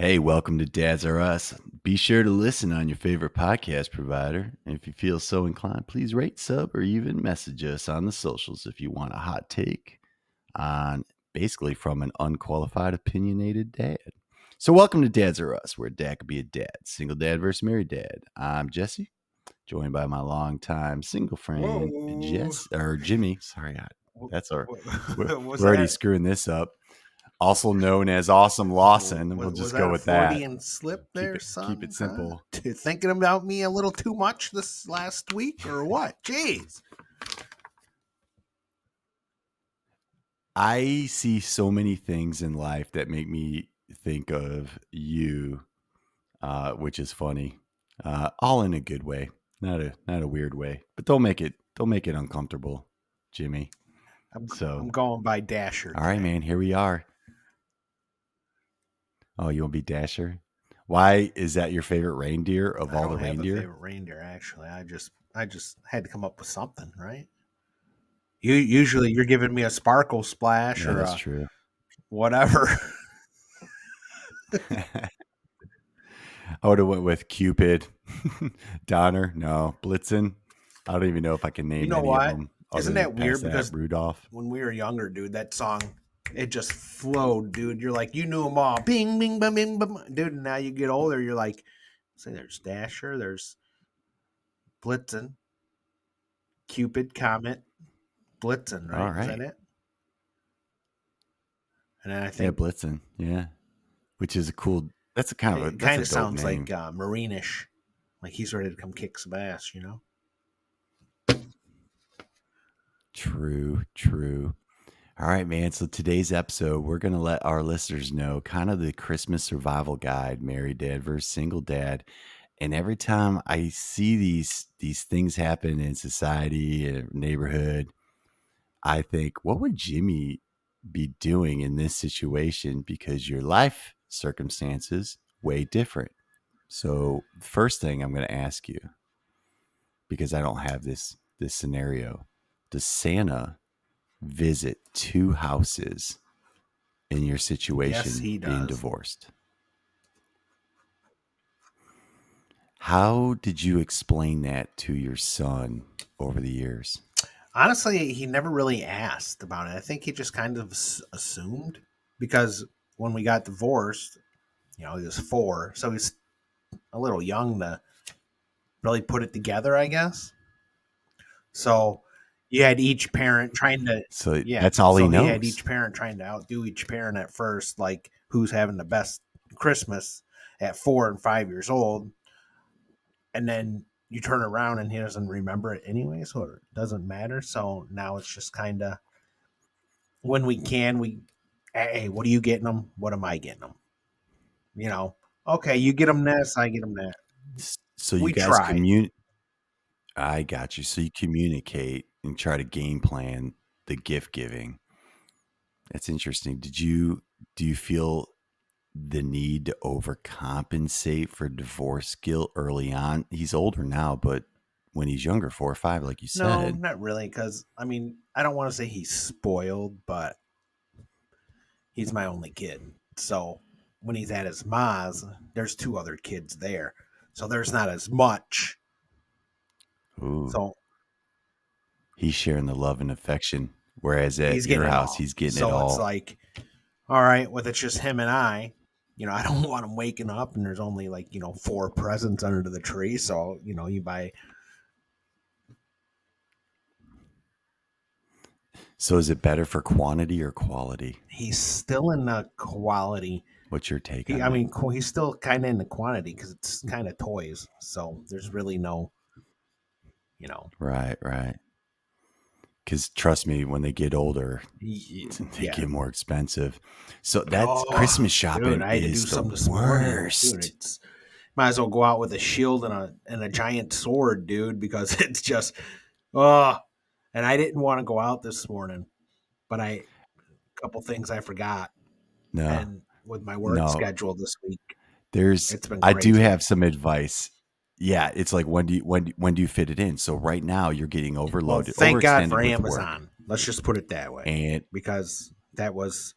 Hey, welcome to Dadz R Us. Be sure to listen on your favorite podcast provider. And if you feel so inclined, please rate, sub, or even message us on the socials if you want a hot take on basically from an unqualified, opinionated dad. So, welcome to Dadz R Us, where dad could be a dad, single dad versus married dad. I'm Jesse, joined by my longtime single friend, Whoa. Jimmy. Sorry, What, that's our. We're, was we're already that screwing this up. Also known as Awesome Lawson, and we'll was just go that a with that. Freudian slip Keep there, it son? Huh? simple. Thinking about me a little too much this last week, or what? Jeez. I see so many things in life that make me think of you, which is funny. All in a good way, not a weird way. But don't make it uncomfortable, Jimmy. I'm So, going by Dasher all right, today. man, here we are. Oh, you want to be Dasher? Why is that your favorite reindeer of I all the don't have a reindeer? favorite reindeer actually. I just had to come up with something, right? You usually you're giving me a sparkle splash Yeah, or that's a true. whatever. I would have went with Cupid, Donner. No, Blitzen. I don't even know if I can You name know any of what? them Isn't other than that past weird? that. Because Rudolph. when we were younger, dude, that song it just flowed, dude. You're like, you knew them all. Bing, bing, bing, bing, bing. Dude, and now you get older, you're like, say there's Dasher, there's Blitzen, Cupid, Comet, Blitzen, All right? Is that right. it? And then I Yeah, think Blitzen. Yeah, which is a cool. That's a kind of a it that's kind a of dope sounds like name. Marinish, like he's ready to come kick some ass, you know? True. True. All right, man. So today's episode, we're gonna let our listeners know kind of the Christmas survival guide: married dad versus single dad. And every time I see these things happen in society and neighborhood, I think, what would Jimmy be doing in this situation? Because your life circumstances way different. So, first thing I'm going to ask you, because I don't have this scenario, does Santa visit two houses in your Yes, situation he being does. divorced? How did you explain that to your son over the years? Honestly, he never really asked about it. I think he just kind of assumed because when we got divorced, he was 4, so he's a little young to really put it together, I guess. So you had each parent trying to, So yeah. that's all he So he had knows. each parent trying to outdo each parent at first, like who's having the best Christmas at 4 and 5 years old, and then you turn around and he doesn't remember it anyway, so it doesn't matter. So now it's just kind of when we can, hey, what are you getting them? What am I getting them? You know, okay, you get them this, I get them that. So you We guys try. communicate. I got you. So you communicate and try to game plan the gift giving. That's interesting. Do you feel the need to overcompensate for divorce guilt early on? He's older now, but when he's younger, 4 or 5, like you No, said. not really, because I mean, I don't want to say he's spoiled, but he's my only kid. So when he's at his ma's, there's 2 other kids there. So there's not as much. Ooh, So he's sharing the love and affection, whereas he's at your getting it house, all. he's getting it So it's all. like, all right, with it's just him and I don't want him waking up and there's only like, 4 presents under the tree. So, you buy. So is it better for quantity or quality? He's still in the quality. What's your take He, on I that? mean, he's still kind of in the quantity because it's kind of toys. So there's really no, you know, Right, right. Because trust me, when they get older, they yeah. get more expensive. So that's Oh, Christmas dude, shopping I had to do is the something this morning, dude. worst. It's might as well go out with a shield and a giant sword, dude, because it's just oh. And I didn't want to go out this morning, but a couple things I forgot, No, and with my work no. schedule this week, There's it's been I do crazy. have some advice. Yeah, it's like when do you fit it in? So right now you're getting Well, overloaded, thank God overextended for with work. Amazon. Let's just put it that way, And because that was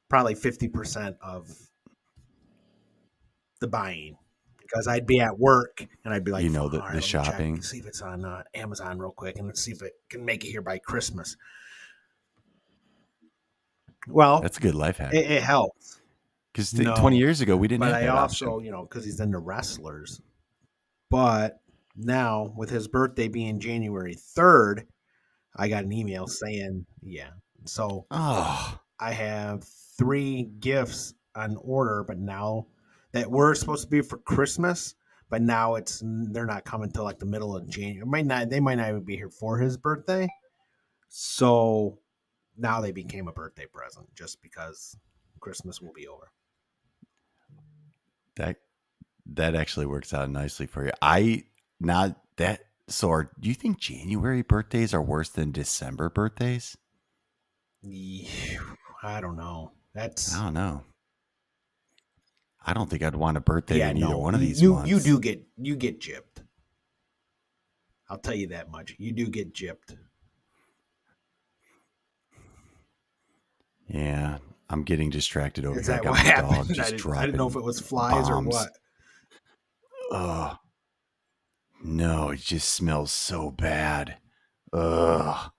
probably 50% of the buying because I'd be at work and I'd be like, You know, all right, the let me check, shopping. see if it's on Amazon real quick, and let's see if it can make it here by Christmas. Well, That's a good life hack. it helps. Because 20 No, years ago, we didn't but have I that option. also, because he's into wrestlers, but now with his birthday being January 3rd, I got an email saying, yeah. So Oh, I have three gifts on order, but now that were supposed to be for Christmas, but now they're not coming till like the middle of January. They might not even be here for his birthday. So now they became a birthday present just because Christmas will be over. that that actually works out nicely for you. I not that so are do you think January birthdays are worse than December birthdays? Yeah, I don't know. I That's don't know. I don't think I'd want a birthday yeah, in either no. one of these You months. do get gypped. I'll tell you that much. You do get gypped. Yeah, I'm getting distracted over Is here. I that got what my dog happened? just I didn't know if dropping it was flies or bombs. what. Ugh, no, it just smells so bad. Ugh.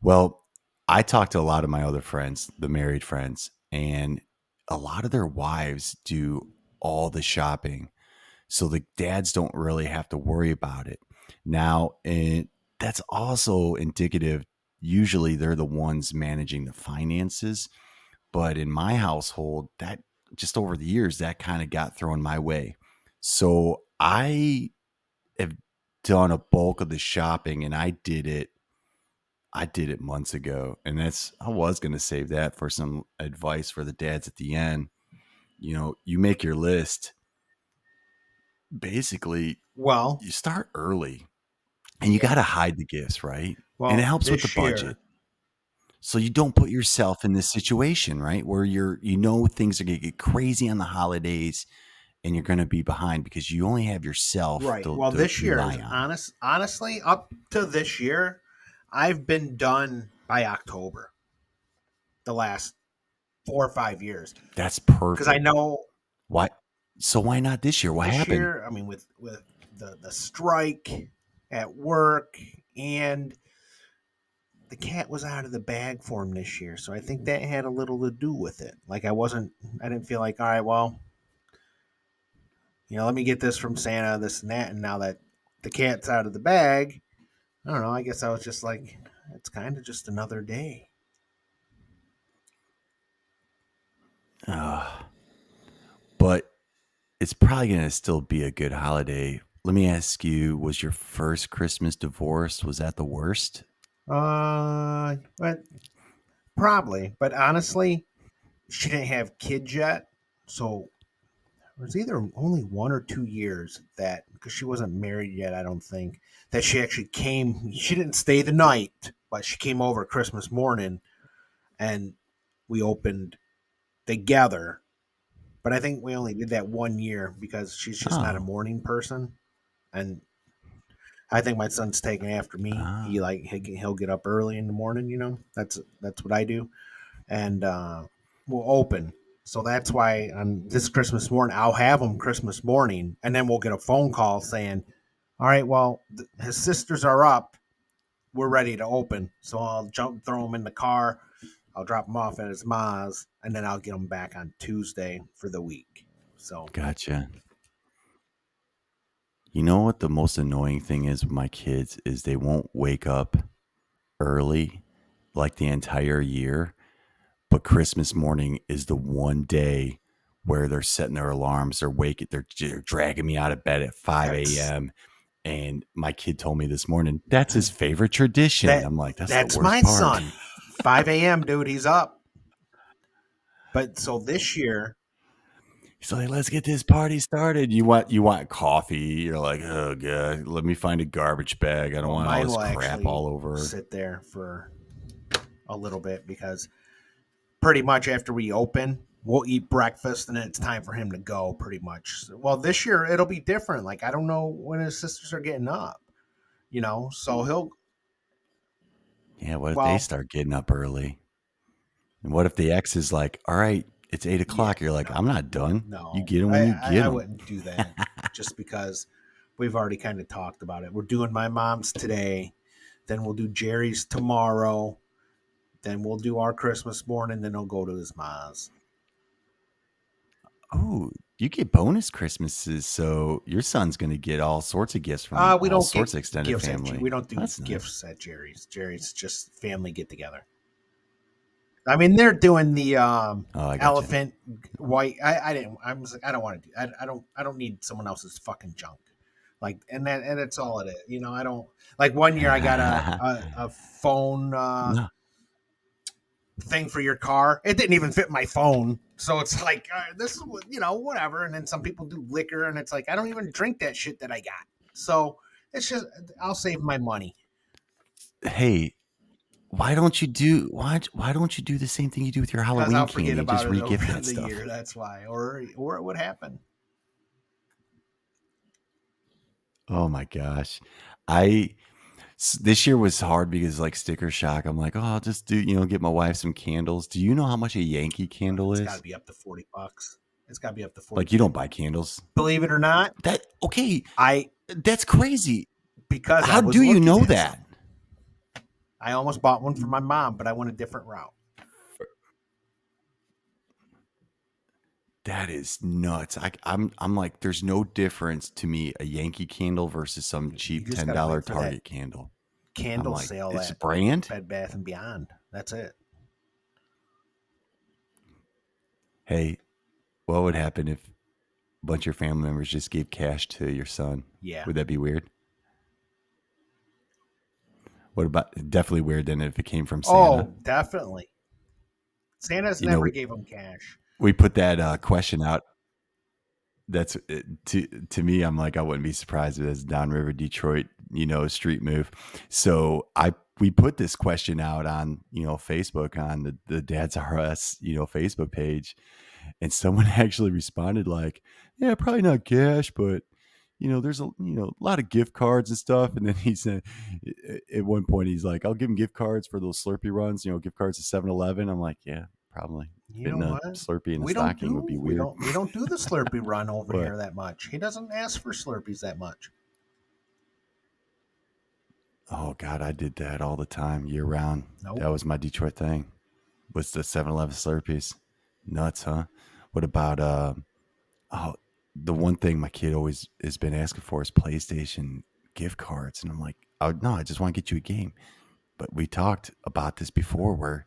Well, I talked to a lot of my other friends, the married friends, and a lot of their wives do all the shopping. So the dads don't really have to worry about it. Now, and that's also indicative. Usually they're the ones managing the finances. But in my household, that just over the years, that kind of got thrown my way. So I have done a bulk of the shopping and I did it months ago. And I was going to save that for some advice for the dads at the end. You make your list. Basically, Well, you start early and you got yeah. to hide the gifts, right? And it Well, helps with the this budget. year, So you don't put yourself in this situation, right? Where things are going to get crazy on the holidays and you're going to be behind because you only have yourself right. to, Well, to this year rely is on. honestly up to this year, I've been done by October. The last 4 or 5 years, That's because I perfect. know Why? So why not this year? What this happened? year. I mean, with the strike at work and the cat was out of the bag for him this year, so I think that had a little to do with it. Like I didn't feel like, all right, well, let me get this from Santa, this and that, and now that the cat's out of the bag, I don't know. I guess I was just like, it's kind of just another day. Uh, but it's probably going to still be a good holiday. Let me ask you, was your first Christmas divorced? Was that the worst? But probably. But honestly, she didn't have kids yet, so it was either only 1 or 2 years that because she wasn't married yet, I don't think that she actually came. She didn't stay the night, but she came over Christmas morning and we opened together. But I think we only did that 1 year because she's just not a Oh, morning person, and I think my son's taking after me. ah, He'll get up early in the morning. That's what I do, and we'll open. So that's why on this Christmas morning, I'll have him Christmas morning, and then we'll get a phone call saying, "All right, well, his sisters are up. We're ready to open." So I'll throw him in the car. I'll drop him off at his ma's, and then I'll get him back on Tuesday for the week. So gotcha. You know what the most annoying thing is with my kids is they won't wake up early like the entire year, but Christmas morning is the one day where they're setting their alarms, they're dragging me out of bed at 5 that's a.m. And my kid told me this morning that's his favorite tradition. that. I'm like, that's the That's worst my part. son. 5 a.m., dude. He's up. But so this year, He's like, let's get this party started. You want coffee. You're like, oh god, let me find a garbage bag. I don't well, want all mine this will crap all actually over. sit there for a little bit because pretty much after we open, we'll eat breakfast and then it's time for him to go pretty much. Well, this year it'll be different. Like I don't know when his sisters are getting up, so he'll Yeah, what if they well, start getting up early? And what if the ex is like, all right, It's 8 o'clock. You're like, I'm not done. You no, get them when you get I them. wouldn't do that just because we've already kind of talked about it. We're doing my mom's today, then we'll do Jerry's tomorrow, then we'll do our Christmas morning, then he'll go to his mom's. Oh, you get bonus Christmases, so your son's gonna get all sorts of gifts from We all don't get sorts of extended gifts family. we don't do That's nice. gifts at Jerry's. Jerry's just family get together. I mean, they're doing the Oh, I got you. elephant white. I didn't. I was like, I don't want to do. I don't need someone else's fucking junk. Like, and that's all it is. You know, I don't like. One year I got a phone No. thing for your car. It didn't even fit my phone. So it's like this is whatever. And then some people do liquor, and it's like I don't even drink that shit that I got. So it's just I'll save my money Hey, why don't you do the same thing you do with your because Halloween I'll forget candy? about Just it regift over that the stuff. year. That's why, or it would happen. Oh my gosh. I this year was hard because like sticker shock. I'm like, oh, I'll just do, get my wife some candles. Do you know how much a Yankee candle It's got to is? be up to $40. It's got to be up to Like you 40. don't buy candles. Believe it or not, That okay, I that's crazy. because I How was do you looking know at that? some. I almost bought one for my mom, but I went a different route. That is nuts. I'm like, there's no difference to me a Yankee candle versus some You cheap just ten got to dollar wait for that Target candle. I'm candle like, sale it's at brand. Bed Bath and Beyond. That's it. Hey, what would happen if a bunch of your family members just gave cash to your son? Yeah. Would that be weird? What about definitely weird then if it came from Santa? Oh, definitely. Santa's You know, never we, gave him cash. we put that question out. That's to me. I'm like, I wouldn't be surprised if it's downriver Detroit, street move. So we put this question out on Facebook on the Dad's R Us Facebook page, and someone actually responded like, yeah, probably not cash, but there's a lot of gift cards and stuff. And then he said at one point he's like, I'll give him gift cards for those Slurpee runs, gift cards to 7-Eleven. I'm like, yeah, probably You know fitting a what? Slurpee in a stocking would be weird. We don't do the Slurpee run over But here that much. He doesn't ask for Slurpees that much. oh god, I did that all the time, year round. That Nope. was my Detroit thing. Was the 7-Eleven Slurpees. Nuts, huh? What about oh, the one thing my kid always has been asking for is PlayStation gift cards, and I'm like, oh no, I just want to get you a game. But we talked about this before, where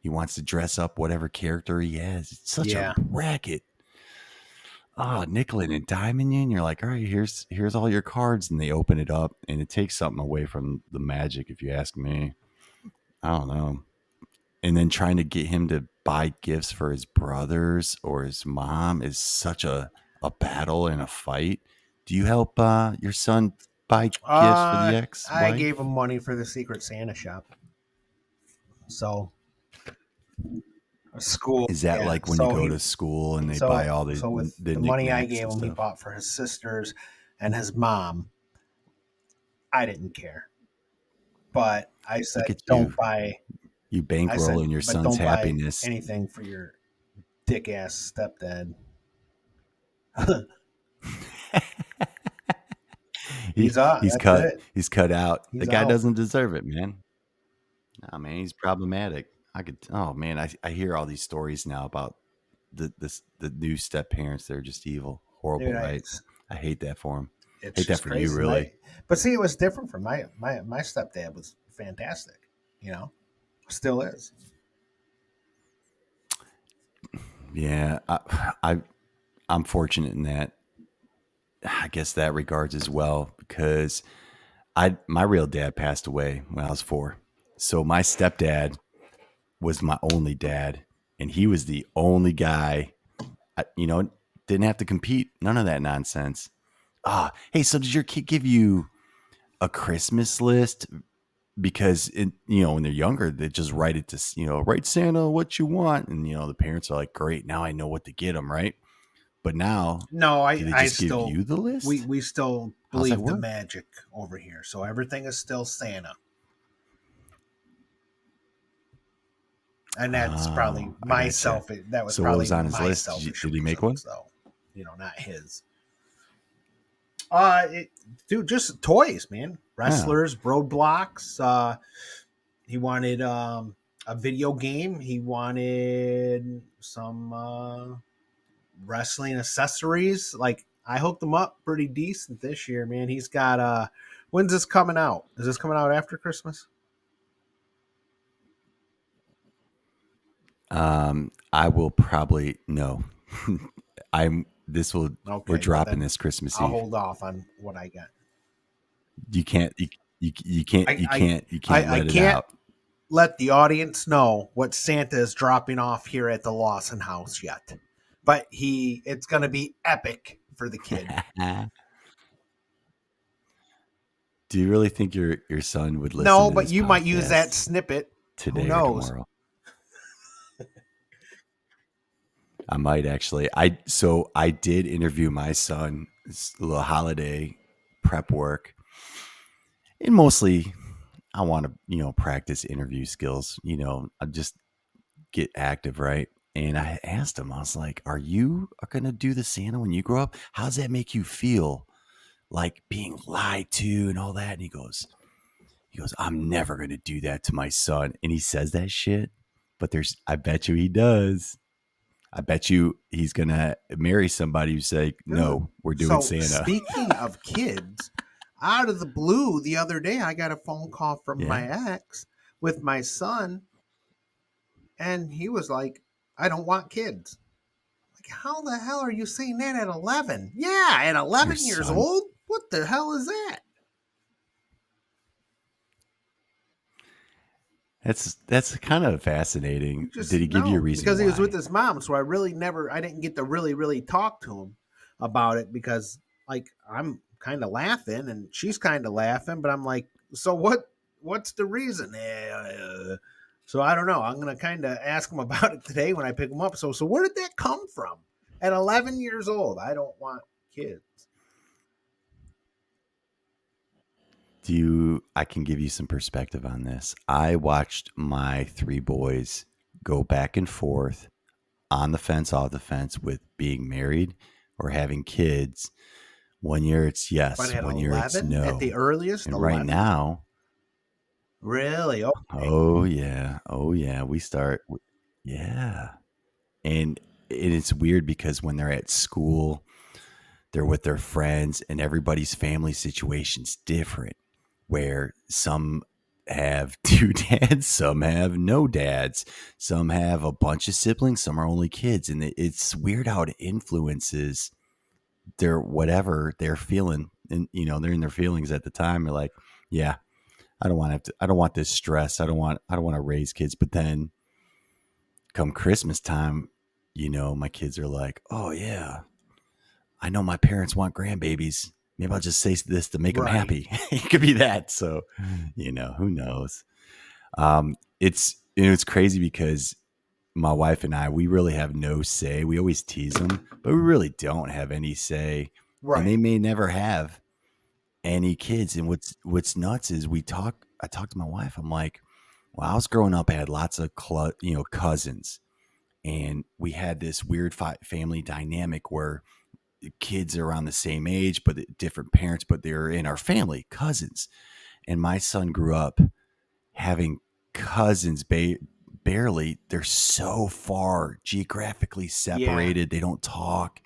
he wants to dress up whatever character he has. It's such a Yeah. racket. Oh, nickel and diming you, and you're like, all right, here's all your cards, and they open it up, and it takes something away from the magic, if you ask me. I don't know. And then trying to get him to buy gifts for his brothers or his mom is such a battle and a fight. Do you help your son buy gifts for the I gave him ex-wife? money for the Secret Santa shop. So school, Is that yeah. like when you go to school and they buy all So with the the money I knickknacks gave and him, he stuff? bought for his sisters and his mom. I didn't care, but I said, Look at don't you. buy. You I said, bankrolling your but son's don't buy happiness. anything for your dick ass stepdad. he He's out. he's That's cut. it. He's cut out. The He's guy out. doesn't deserve it, man. Nah, man, he's problematic. I could. Oh man, I hear all these stories now about the new step parents. They're just evil, Dude, horrible, right? I hate that for him. it's Hate that just for you, crazy. really. But see, it was different from my stepdad was fantastic. You know, still is. Yeah, I I'm fortunate in that. I guess that regards as well because I my real dad passed away when I was 4. So my stepdad was my only dad, and he was the only guy. Didn't have to compete. None of that nonsense. Hey, so did your kid give you a Christmas list? Because when they're younger, they just write it to write Santa what you want, and the parents are like, great, now I know what to get them, right? But now, No, do they I just give still you the list? we still How's that believe the work? magic over here. So everything is still Santa. And that's probably Oh, I gotcha. myself. That was So what was probably on his my list? selfish Did he make one? reasons, though. Not his. It, dude, just toys, man. Yeah. Wrestlers, roadblocks. He wanted a video game. He wanted some wrestling accessories. Like I hooked him up pretty decent this year, man. He's got when's this coming out? Is this coming out after Christmas? I will probably no. I'm this will we're Okay, well dropping then this Christmas I'll Eve. hold off on what I got. You can't you can't I I you can't I let it can't out. let the audience know what Santa is dropping off here at the Lawson house yet. But it's going to be epic for the kid. Do you really think your son would listen No, to but this you might use that podcast snippet. Who today or knows? tomorrow? I might actually. I did interview my son. It's a little holiday prep work, and mostly I want to practice interview skills. I just get active, right? And I asked him, I was like, "Are you gonna do the Santa when you grow up? How does that make you feel, like being lied to and all that?" And he goes, "I'm never gonna do that to my son." And he says that shit, but I bet you he does. I bet you he's gonna marry somebody who's like, Dude. "No, we're doing So, Santa." speaking of kids, out of the blue, the other day, I got a phone call from Yeah, my ex with my son, and he was like, I don't want kids. Like, how the hell are you saying that at 11? Yeah, at your 11 years son. old? What the hell is that? That's kind of fascinating. You just Did he give you a know reason because he was with why? his mom, so I didn't get to really talk to him about it because like I'm kind of laughing and she's kind of laughing, but I'm like, so what's the reason? So I don't know. I'm gonna kind of ask him about it today when I pick him up. So where did that come from? At 11 years old, I don't want kids. I can give you some perspective on this. I watched my three boys go back and forth on the fence, off the fence with being married or having kids. One year it's But yes, at one year it's 11, at the no. earliest, And right 11, now, really? Okay, oh yeah, oh yeah, yeah. And it's weird because when they're at school, they're with their friends, and everybody's family situation's different. Where some have two dads, some have no dads, some have a bunch of siblings, some are only kids, and it's weird how it influences their whatever they're feeling, and they're in their feelings at the time. They're like, yeah, I don't want this stress. I don't want to raise kids, but then come Christmas time, my kids are like, oh yeah, I know my parents want grandbabies. Maybe I'll just say this to make them right. happy. It could be that. So, who knows? It's crazy because my wife and I, we really have no say. We always tease them, but we really don't have any say, and they Right. may never have any kids. And what's nuts is I talked to my wife. I'm like, well, I was growing up, I had lots of cousins, and we had this weird family dynamic where kids are around the same age, but different parents, but they're in our family, cousins. And my son grew up having cousins, barely. They're so far geographically Yeah. separated. They don't talk,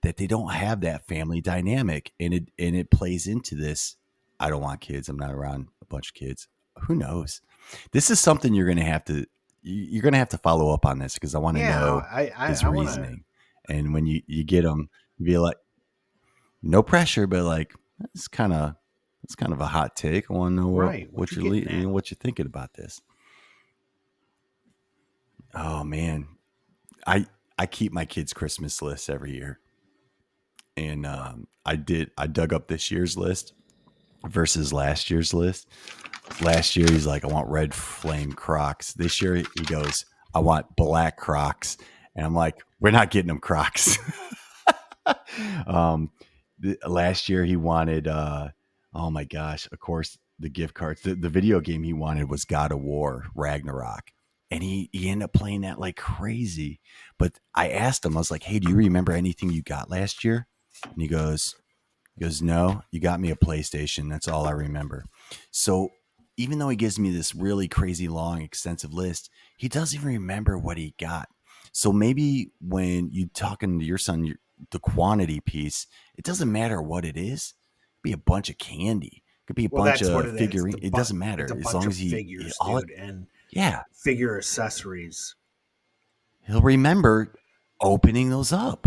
that they don't have that family dynamic. And it plays into this. I don't want kids. I'm not around a bunch of kids. Who knows? This is something you're going to have to follow up on this because I want to Yeah, know his I want to. reasoning. And when you get him, be like, no pressure, but like it's kind of a hot take. I want to know Right. What you getting at? what you're thinking about this. Oh man, I I keep my kids' Christmas lists every year, and I dug up this year's list versus last year's list. Last year he's like, I want red flame Crocs. This year he goes, I want black Crocs, and I'm like, we're not getting them Crocs. um, last year he wanted oh my gosh, of course the gift cards. The video game he wanted was God of War Ragnarok, and he ended up playing that like crazy. But I asked him, I was like, "Hey, do you remember anything you got last year?" And he goes, "No, you got me a PlayStation. That's all I remember." So even though he gives me this really crazy long, extensive list, he doesn't even remember what he got. So maybe when you talking to your son, the quantity piece, it doesn't matter what it is. It could be a bunch of candy. It could be a Well, bunch that's what of it is. figurine. It doesn't It's a matter as bunch long of as figures, all it, dude, and yeah, figure accessories. he'll remember opening those up.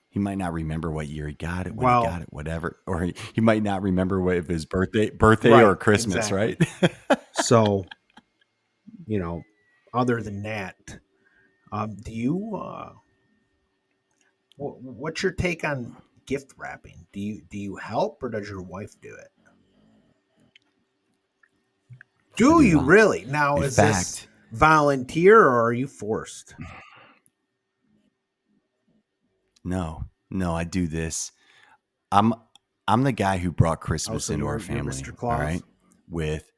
He might not remember what year he got it, when he got Well, it, whatever, or he might not remember what if his birthday or right, Christmas, right? exactly. So, other than that, do you? What's your take on gift wrapping? Do you help or does your wife do it? I Do do you not. really? Now, In is this fact, volunteer or are you forced? no, no, I do this. I'm I'm the guy who brought Oh, Christmas so into our you're family. Mr. All Claus? right, with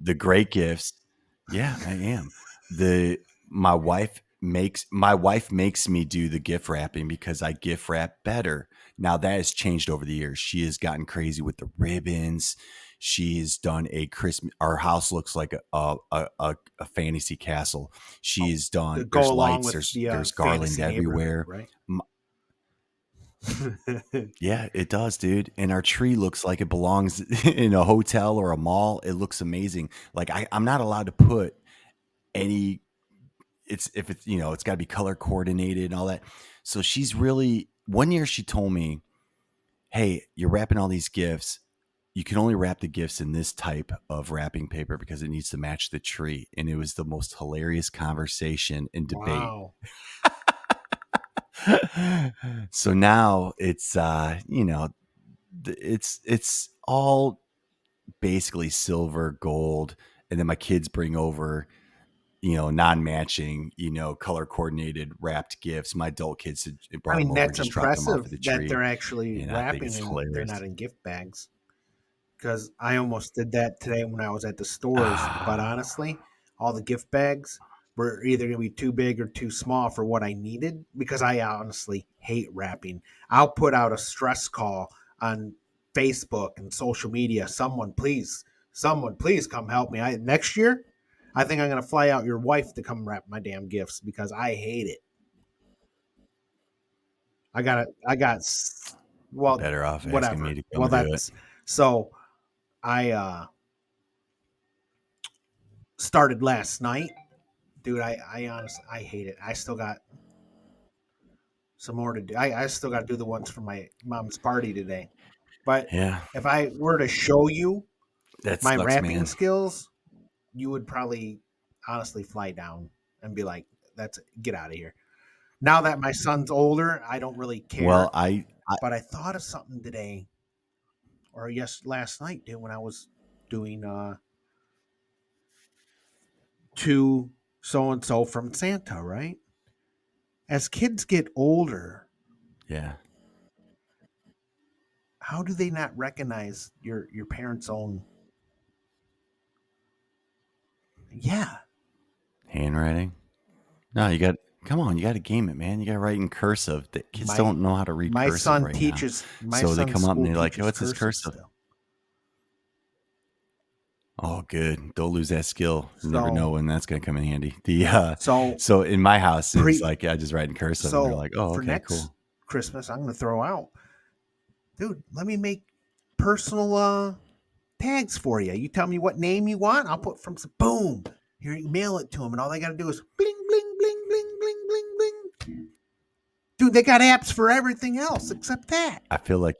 the great gifts. Yeah, I am. The my wife makes me do the gift wrapping because I gift wrap better. Now that has changed over the years. She has gotten crazy with the ribbons. She's done a Christmas. Our house looks like a fantasy castle. Oh, She's done. to go There's along lights. with There's the there's garland fantasy neighborhood, everywhere. right? Yeah, it does, dude. And our tree looks like it belongs in a hotel or a mall. It looks amazing. Like I'm not allowed to put any. It's if it's it's got to be color coordinated and all that. So she's really one year she told me, "Hey, you're wrapping all these gifts. You can only wrap the gifts in this type of wrapping paper because it needs to match the tree." And it was the most hilarious conversation and debate. Wow. So now it's it's all basically silver, gold, and then my kids bring over non-matching, color coordinated wrapped gifts. My adult kids had I brought them mean, over and that's just dropped them off impressive at the that tree, they're actually and I think wrapping it's and they're hilarious. not in gift bags. Because I almost did that today when I was at the stores. But Ah, honestly, all the gift bags were either going to be too big or too small for what I needed because I honestly hate wrapping. I'll put out a stress call on Facebook and social media. Someone please come help me. Next year, I think I'm going to fly out your wife to come wrap my damn gifts because I hate it. I got, well, better off asking me whatever. to Well, come do it. that's so I started last night. Dude, I honestly I hate it. I still got some more to do. I still got to do the ones for my mom's party today. But Yeah, if I were to show you that my sucks, rapping man. skills, you would probably honestly fly down and be like, "That's get out of here." Now that my son's older, I don't really Well, care. I But I thought of something today, or yes, last night, dude, when I was doing to so and so from Santa. Right? As kids get older, yeah, how do they not recognize your parents' own? Yeah, handwriting. No, you got come on, you got to game it, man. You got to write in cursive. The kids my don't know how to read my cursive son right now, teaches my so they son's come up and school they're like, "Oh, teaches what's this cursive cursive?" still. Oh, good. Don't lose that skill. You never know So when that's going to come in handy. The so so in my house, it's pre like I just write in cursive, and they're so like, "Oh, for okay, next cool." Christmas, I'm gonna throw out, dude. Let me make personal tags for you. You tell me what name you want. I'll put from some boom. Here, you mail it to them, and all they got to do is bling bling bling bling bling bling bling. Dude, they got apps for everything else except that. I feel like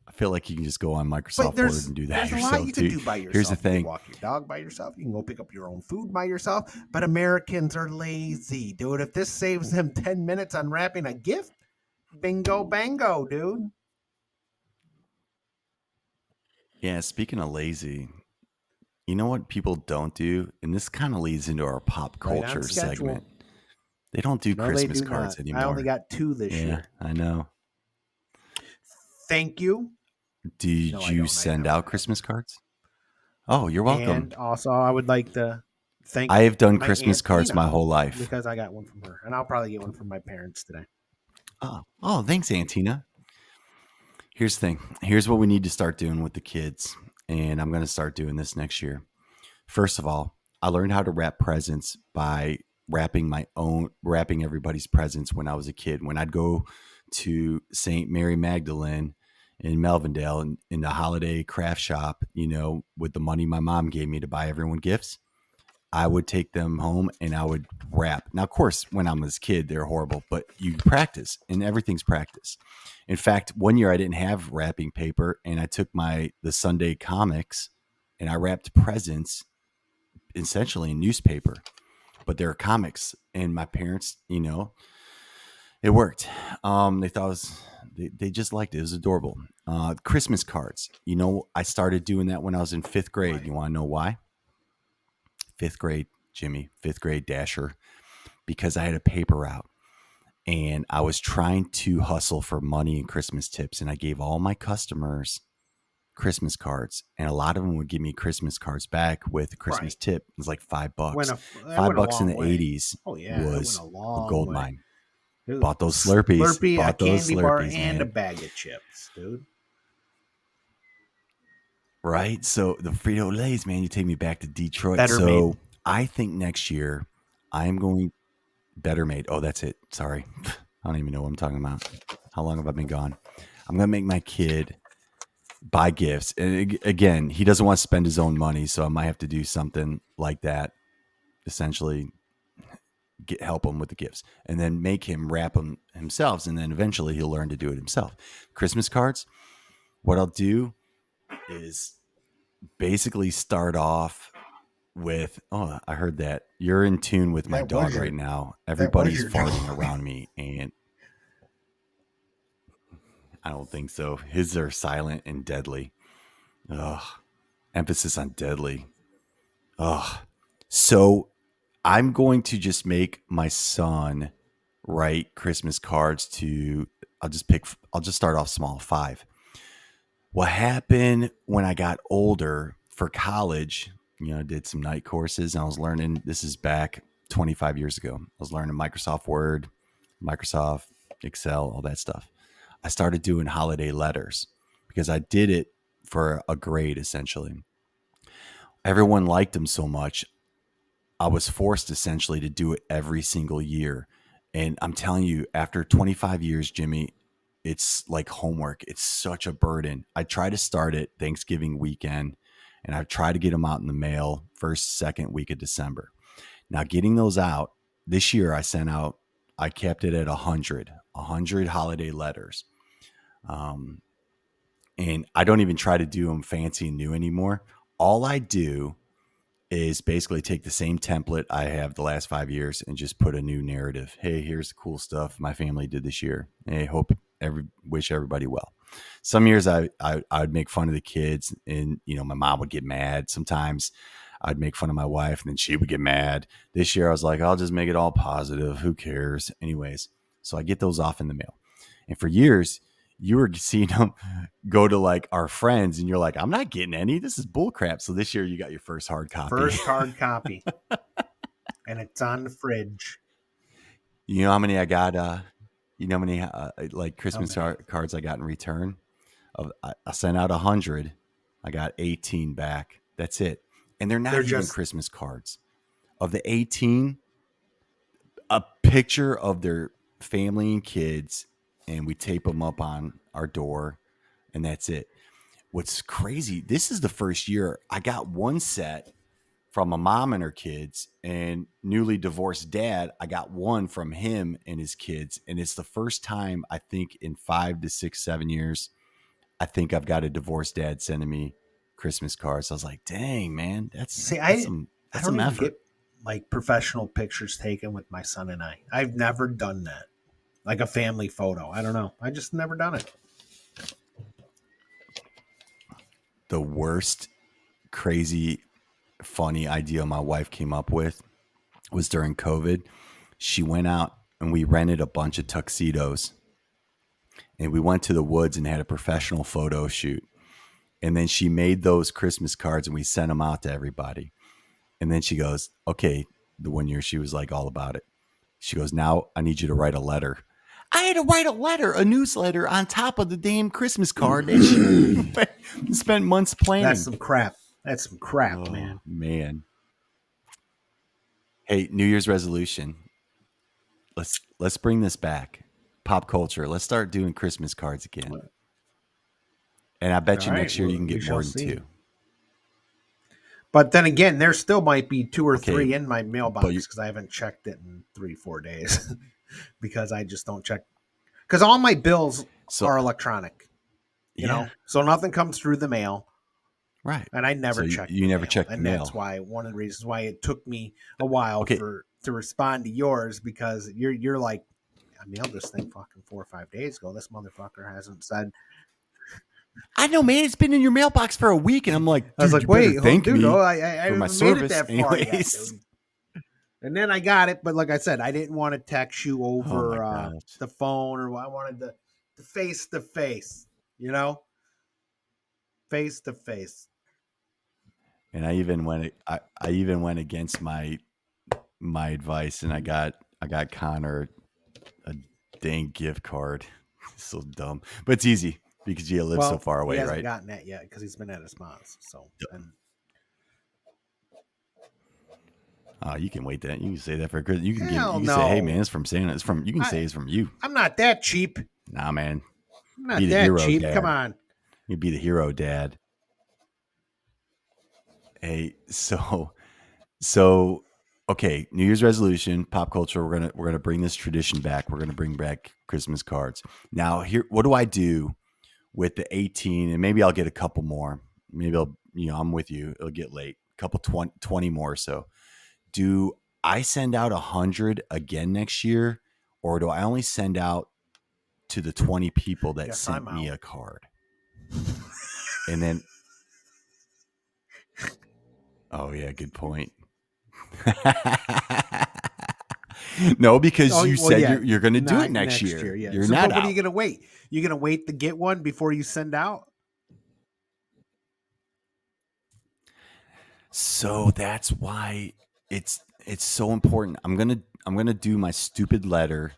I feel like you can just go on But Microsoft Word there's and do that there's a lot yourself you could too. do by Here's the yourself. You could thing. walk your dog by yourself. You can go pick up your own food by yourself. But Americans are lazy, dude. If this saves them 10 minutes unwrapping a gift, bingo bango, dude. Yeah, speaking of lazy, you know what people don't do, and this kind of leads into our pop Right on culture segment. schedule. They don't do No, they Christmas do cards not. I only anymore. got two this Yeah, year. I know. Thank you. No, Did I you don't. I send never out have. Christmas cards? Oh, you're welcome. And also, I would like to thank I have done my Christmas aunt cards my Tina whole life. because I got one from her, and I'll probably get one from my parents today. Oh, thanks, Antina. Here's the thing. Here's what we need to start doing with the kids, and I'm going to start doing this next year. First of all, I learned how to wrap presents by wrapping everybody's presents when I was a kid. When I'd go to St. Mary Magdalene in Melvindale in the holiday craft shop, with the money my mom gave me to buy everyone gifts, I would take them home and I would wrap. Now, of course, when I was a kid, they're horrible, but you practice and everything's practice. In fact, one year I didn't have wrapping paper and I took the Sunday comics and I wrapped presents essentially in newspaper, but they're comics. And my parents, it worked. They thought they just liked it. It was adorable. Christmas cards. I started doing that when I was in fifth grade. Why? You want to know why? Fifth grade, Jimmy, fifth grade Dasher, because I had a paper route and I was trying to hustle for money and Christmas tips. And I gave all my customers Christmas cards, and a lot of them would give me Christmas cards back with a Christmas Right. tip. It was like $5. That Five went a bucks in long the way. '80s Oh yeah, it went was a a long gold way. mine. It was Bought those Slurpees. Slurpee, a Bought those candy bar, Slurpees, and a man. bag of chips, dude. Right? So the Frito Lays, man, you take me back to Detroit. Better made. So I think next year I'm going better made. Oh, that's it. Sorry. I don't even know what I'm talking about. How long have I been gone? I'm going to make my kid buy gifts. And again, he doesn't want to spend his own money. So I might have to do something like that. Essentially, help him with the gifts and then make him wrap them himself. And then eventually he'll learn to do it himself. Christmas cards, what I'll do is basically start off with, oh, I heard that. You're in tune with my That was dog your right now. that was Everybody's your farting dog. around me, and I don't think so. His are silent and deadly. Ugh. Emphasis on deadly. Ugh. So I'm going to just make my son write Christmas cards to, I'll just start off small, 5. What happened when I got older for college, I did some night courses and I was learning, this is back 25 years ago. I was learning Microsoft Word, Microsoft Excel, all that stuff. I started doing holiday letters because I did it for a grade essentially. Everyone liked them so much. I was forced essentially to do it every single year. And I'm telling you, after 25 years, Jimmy, it's like homework. It's such a burden. I try to start it Thanksgiving weekend and I try to get them out in the mail first, second week of December. Now, getting those out this year, I kept it at 100 holiday letters. Um, and I don't even try to do them fancy and new anymore. All I do is basically take the same template I have the last 5 years and just put a new narrative. Hey, here's the cool stuff my family did this year. Hey, wish everybody well. Some years I would make fun of the kids, and my mom would get mad. Sometimes I'd make fun of my wife, and then she would get mad. This year I was like, I'll just make it all positive. Who cares? Anyways, so I get those off in the mail. And for years, you were seeing them go to like our friends, and you're like, I'm not getting any. This is bullcrap. So this year, you got your first hard copy. First hard copy, and it's on the fridge. You know how many I got? You know how many like How Christmas many? cards I got in return? I sent out 100. I got 18 back. That's it. And they're not They're even just Christmas cards. Of the 18, a picture of their family and kids, and we tape them up on our door, and that's it. What's crazy, this is the first year I got one set from a mom and her kids, and newly divorced dad, I got one from him and his kids. And it's the first time I think in 5 to 6, 7 years, I think I've got a divorced dad sending me Christmas cards. I was like, dang, man, see. I that's don't some even effort. get like professional pictures taken with my son and I. I've never done that. Like a family photo. I don't know. I just never done it. The worst, crazy, funny idea my wife came up with was during COVID. She went out and we rented a bunch of tuxedos and we went to the woods and had a professional photo shoot. And then she made those Christmas cards and we sent them out to everybody. And then she goes, okay. The one year she was like all about it. She goes, now I need you to write a letter. I had to write a letter, a newsletter on top of the damn Christmas card that she spent months That's planning. some crap. That's some crap, Oh man. man. Hey, New Year's resolution. Let's bring this back. Pop culture. Let's start doing Christmas cards again. And I All bet you right, next year you well, can we get shall more than see. two. But then again, there still might be two or Okay, three in my but you mailbox because I haven't checked it in 3-4 days because I just don't check because all my bills so are electronic, yeah, so nothing comes through the mail, right. and I So never check you the never mail, check the and that's mail. why one of the reasons why it took me a while Okay, to respond to yours because you're like, I mailed this thing fucking 4 or 5 days ago. This motherfucker hasn't said. I know, man. It's been in your mailbox for a week, and I'm like, I was dude, like, you better wait, hold, thank dude, me I for my haven't made it service, that far yet, anyways. dude. And then I got it, but like I said, I didn't want to text you Oh my over gosh. the phone, or I wanted the face to face, you know, face to face. And I even went against my advice, and I got Connor a dang gift card. So dumb, but it's easy because you live so Well, far he away, hasn't right? gotten that yet because he's been at his mom's. So, and You can wait that. You can say that for Chris. You can give. hell You can say, "Hey, man, no, it's from Santa. It's from." You can say I it's from you. I'm not that cheap. Nah, man. I'm Be not the that hero, cheap. Come dad. on. You be the hero, dad. Hey, so okay. New Year's resolution, pop culture. We're gonna bring this tradition back. We're gonna bring back Christmas cards. Now, here, what do I do with the 18? And maybe I'll get a couple more. Maybe I'll, I'm with you. It'll get late. A couple 20 more or so. Do I send out 100 again next year, or do I only send out to the 20 people that Guess sent I'm me out. a card? And then, oh yeah, good point. No, because Oh you well, said yeah, you're going to do it not next next year. year. Yeah. You're So, not but what are you out. gonna wait? You gonna wait to get one before you send out? So that's why it's so important. I'm gonna do my stupid letter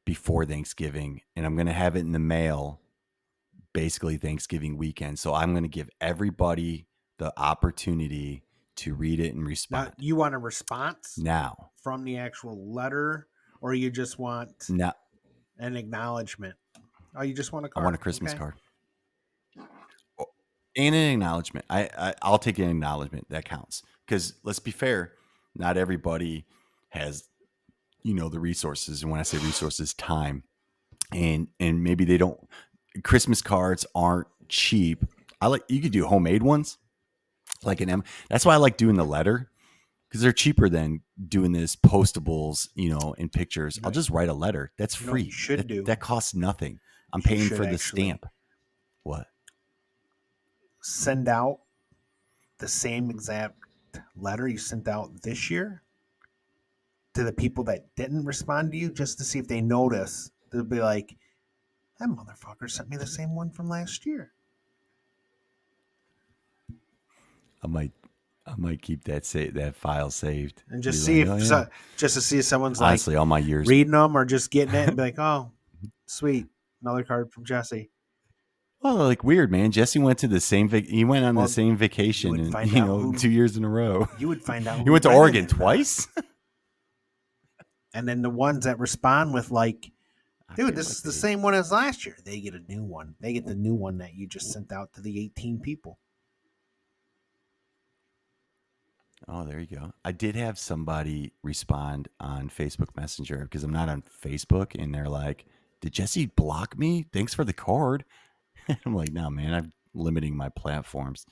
before Thanksgiving, and I'm gonna have it in the mail basically Thanksgiving weekend. So I'm gonna give everybody the opportunity to read it and Now, respond. you want a response Now, from the actual letter, or you just want now an acknowledgement? Oh, you just want a I want card? a Christmas Okay. card and an acknowledgement. I'll take an acknowledgement. That counts because let's be fair, not everybody has the resources, and when I say resources, time, and maybe they don't. Christmas cards aren't cheap. I like you could do homemade ones like an M. That's why I like doing the letter because they're cheaper than doing this postables, in pictures. I'll Right. just write a letter. That's You know what you free. should do? That costs nothing. I'm You paying should for the actually stamp. What? send out the same exact letter you sent out this year to the people that didn't respond to you just to see if they notice. They'll be like, that motherfucker sent me the same one from last year. I might I might keep that file saved. And Be just see like, oh if yeah. just to see if someone's like Honestly, all my years. reading them or just getting it and be like, oh, sweet, another card from Jesse. Well, like weird, man. Jesse went to the same. He went on the Well, same you vacation, would and find out who 2 years in a row. you would find out He who went to read it Oregon and not. twice. And then the ones that respond with like, I dude, feel this like is the they. same one as last year. They get a new one. They get the new one that you just sent out to the 18 people. Oh, there you go. I did have somebody respond on Facebook Messenger because I'm not on Facebook, and they're like, "Did Jesse block me? Thanks for the card." I'm like, "No, man. I'm limiting my platforms."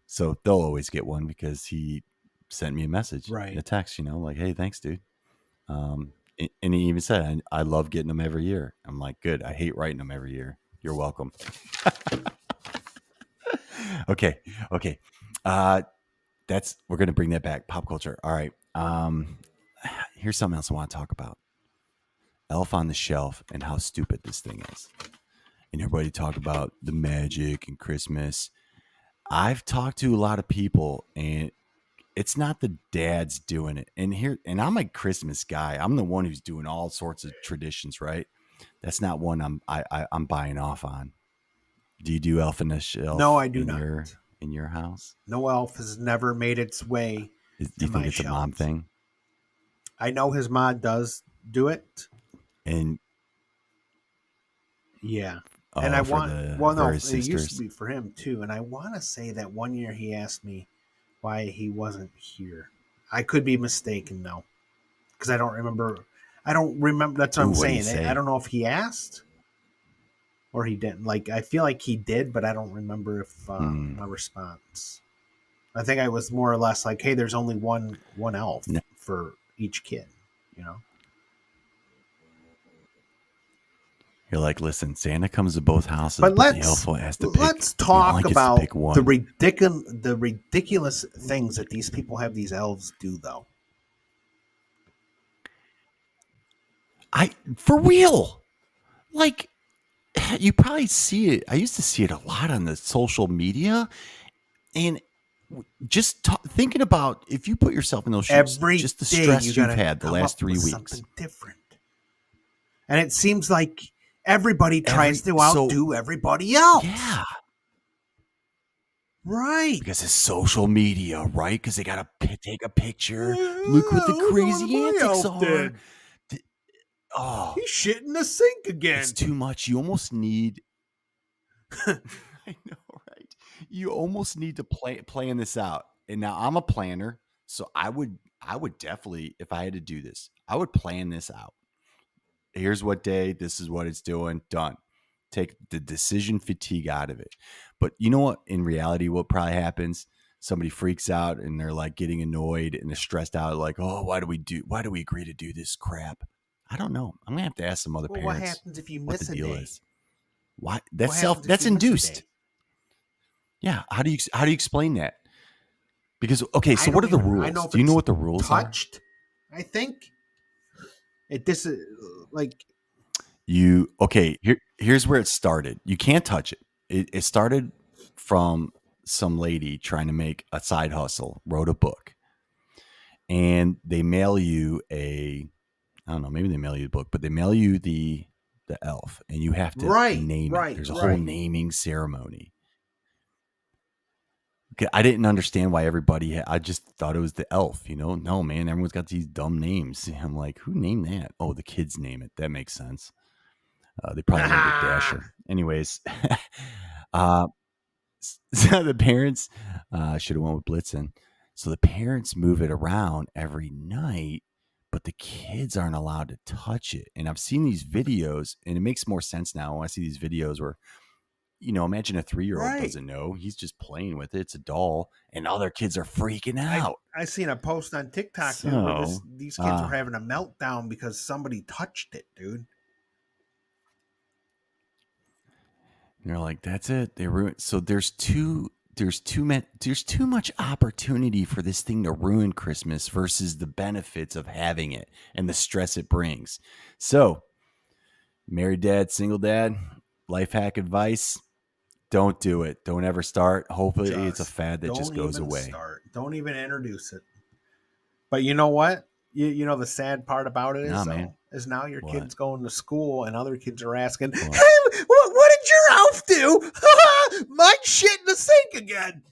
So they'll always get one because he sent me a message, a Right. text, like, "Hey, thanks, dude." And he even said, I love getting them every year. I'm like, good. I hate writing them every year. You're welcome. Okay. Okay. Uh, we're going to bring that back. Pop culture. All right. Here's something else I want to talk about. Elf on the Shelf and how stupid this thing is. And everybody talk about the magic and Christmas. I've talked to a lot of people, and it's not the dads doing it. And I'm a Christmas guy. I'm the one who's doing all sorts of traditions, right? That's not one I'm buying off on. Do you do elf on the No, shelf I do not. in your house? No elf has never made its way Do to you think my it's a mom shelves. thing? I know his mod does do it. And Yeah. And I oh, want, well, for no, his it used to sisters. be for him too. And I want to say that one year he asked me why he wasn't here. I could be mistaken though, because I don't remember. I don't remember. That's what Ooh, I'm what do you saying. I say? don't know if he asked or he didn't. Like, I feel like he did, but I don't remember if Hmm. my response. I think I was more or less like, "Hey, there's only one elf No, for each kid," you know. you're like, listen, Santa comes to both houses, But but the elf has to pick. let's He only talk gets to about pick one. the ridiculous things that these people have these elves do, though. I for real. Like you probably see it. I used to see it a lot on the social media, and just thinking about if you put yourself in those shoes, Every just the day you stress you've gotta had the come last up with 3 weeks. something different, and it seems like everybody tries Every to so outdo everybody else. yeah, Right? because it's social media, right? Because they gotta take a picture. Look what the Look what crazy my antics elf are. did. Th- Oh, He's shit in the sink it's again. too much. You almost need. I know, right? You almost need to plan this out. And now I'm a planner, so I would definitely, if I had to do this, I would plan this out. Here's what day, this is what it's doing, done. Take the decision fatigue out of it. But you know what? In reality, what probably happens? Somebody freaks out and they're like getting annoyed and they're stressed out, like, oh, why do we agree to do this crap? I don't know. I'm gonna have to ask some other Well, what parents happens if you what the miss a deal day? is. Why What happens if that's you miss a induced. day? Yeah. How do you explain that? Because okay, I so what don't are the even. I know rules? if Do you know it's what the rules are? touched. I think it this is like You okay, here's where it started. You can't touch it. It started from some lady trying to make a side hustle, wrote a book, and they mail you a I don't know, maybe they mail you the book, but they mail you the elf and you have to right, name it. right, There's a whole right. naming ceremony. Okay, I didn't understand why everybody I just thought it was the elf, you know? No, man, everyone's got these dumb names. I'm like, who named that? Oh, the kids name it. That makes sense. They probably named it Dasher. Anyways, uh, so the parents should have went with Blitzen. So the parents move it around every night, but the kids aren't allowed to touch it. And I've seen these videos, and it makes more sense now when I see these videos where imagine a 3-year-old Right. doesn't know. He's just playing with it. It's a doll, and other kids are freaking I out. I seen a post on TikTok, dude, where So, these kids were having a meltdown because somebody touched it, dude. they're like, "That's it. They ruined." So there's too much opportunity for this thing to ruin Christmas versus the benefits of having it and the stress it brings. So, married dad, single dad, life hack advice: don't do it. Don't ever start. Hopefully, it's a Just fad that just don't goes even away. start. Don't even introduce it. But you know what? You know the sad part about it is Nah, man. though is now your What? kids going to school and other kids are asking, What? "Hey, what did your elf do? Mine shit in the sink again."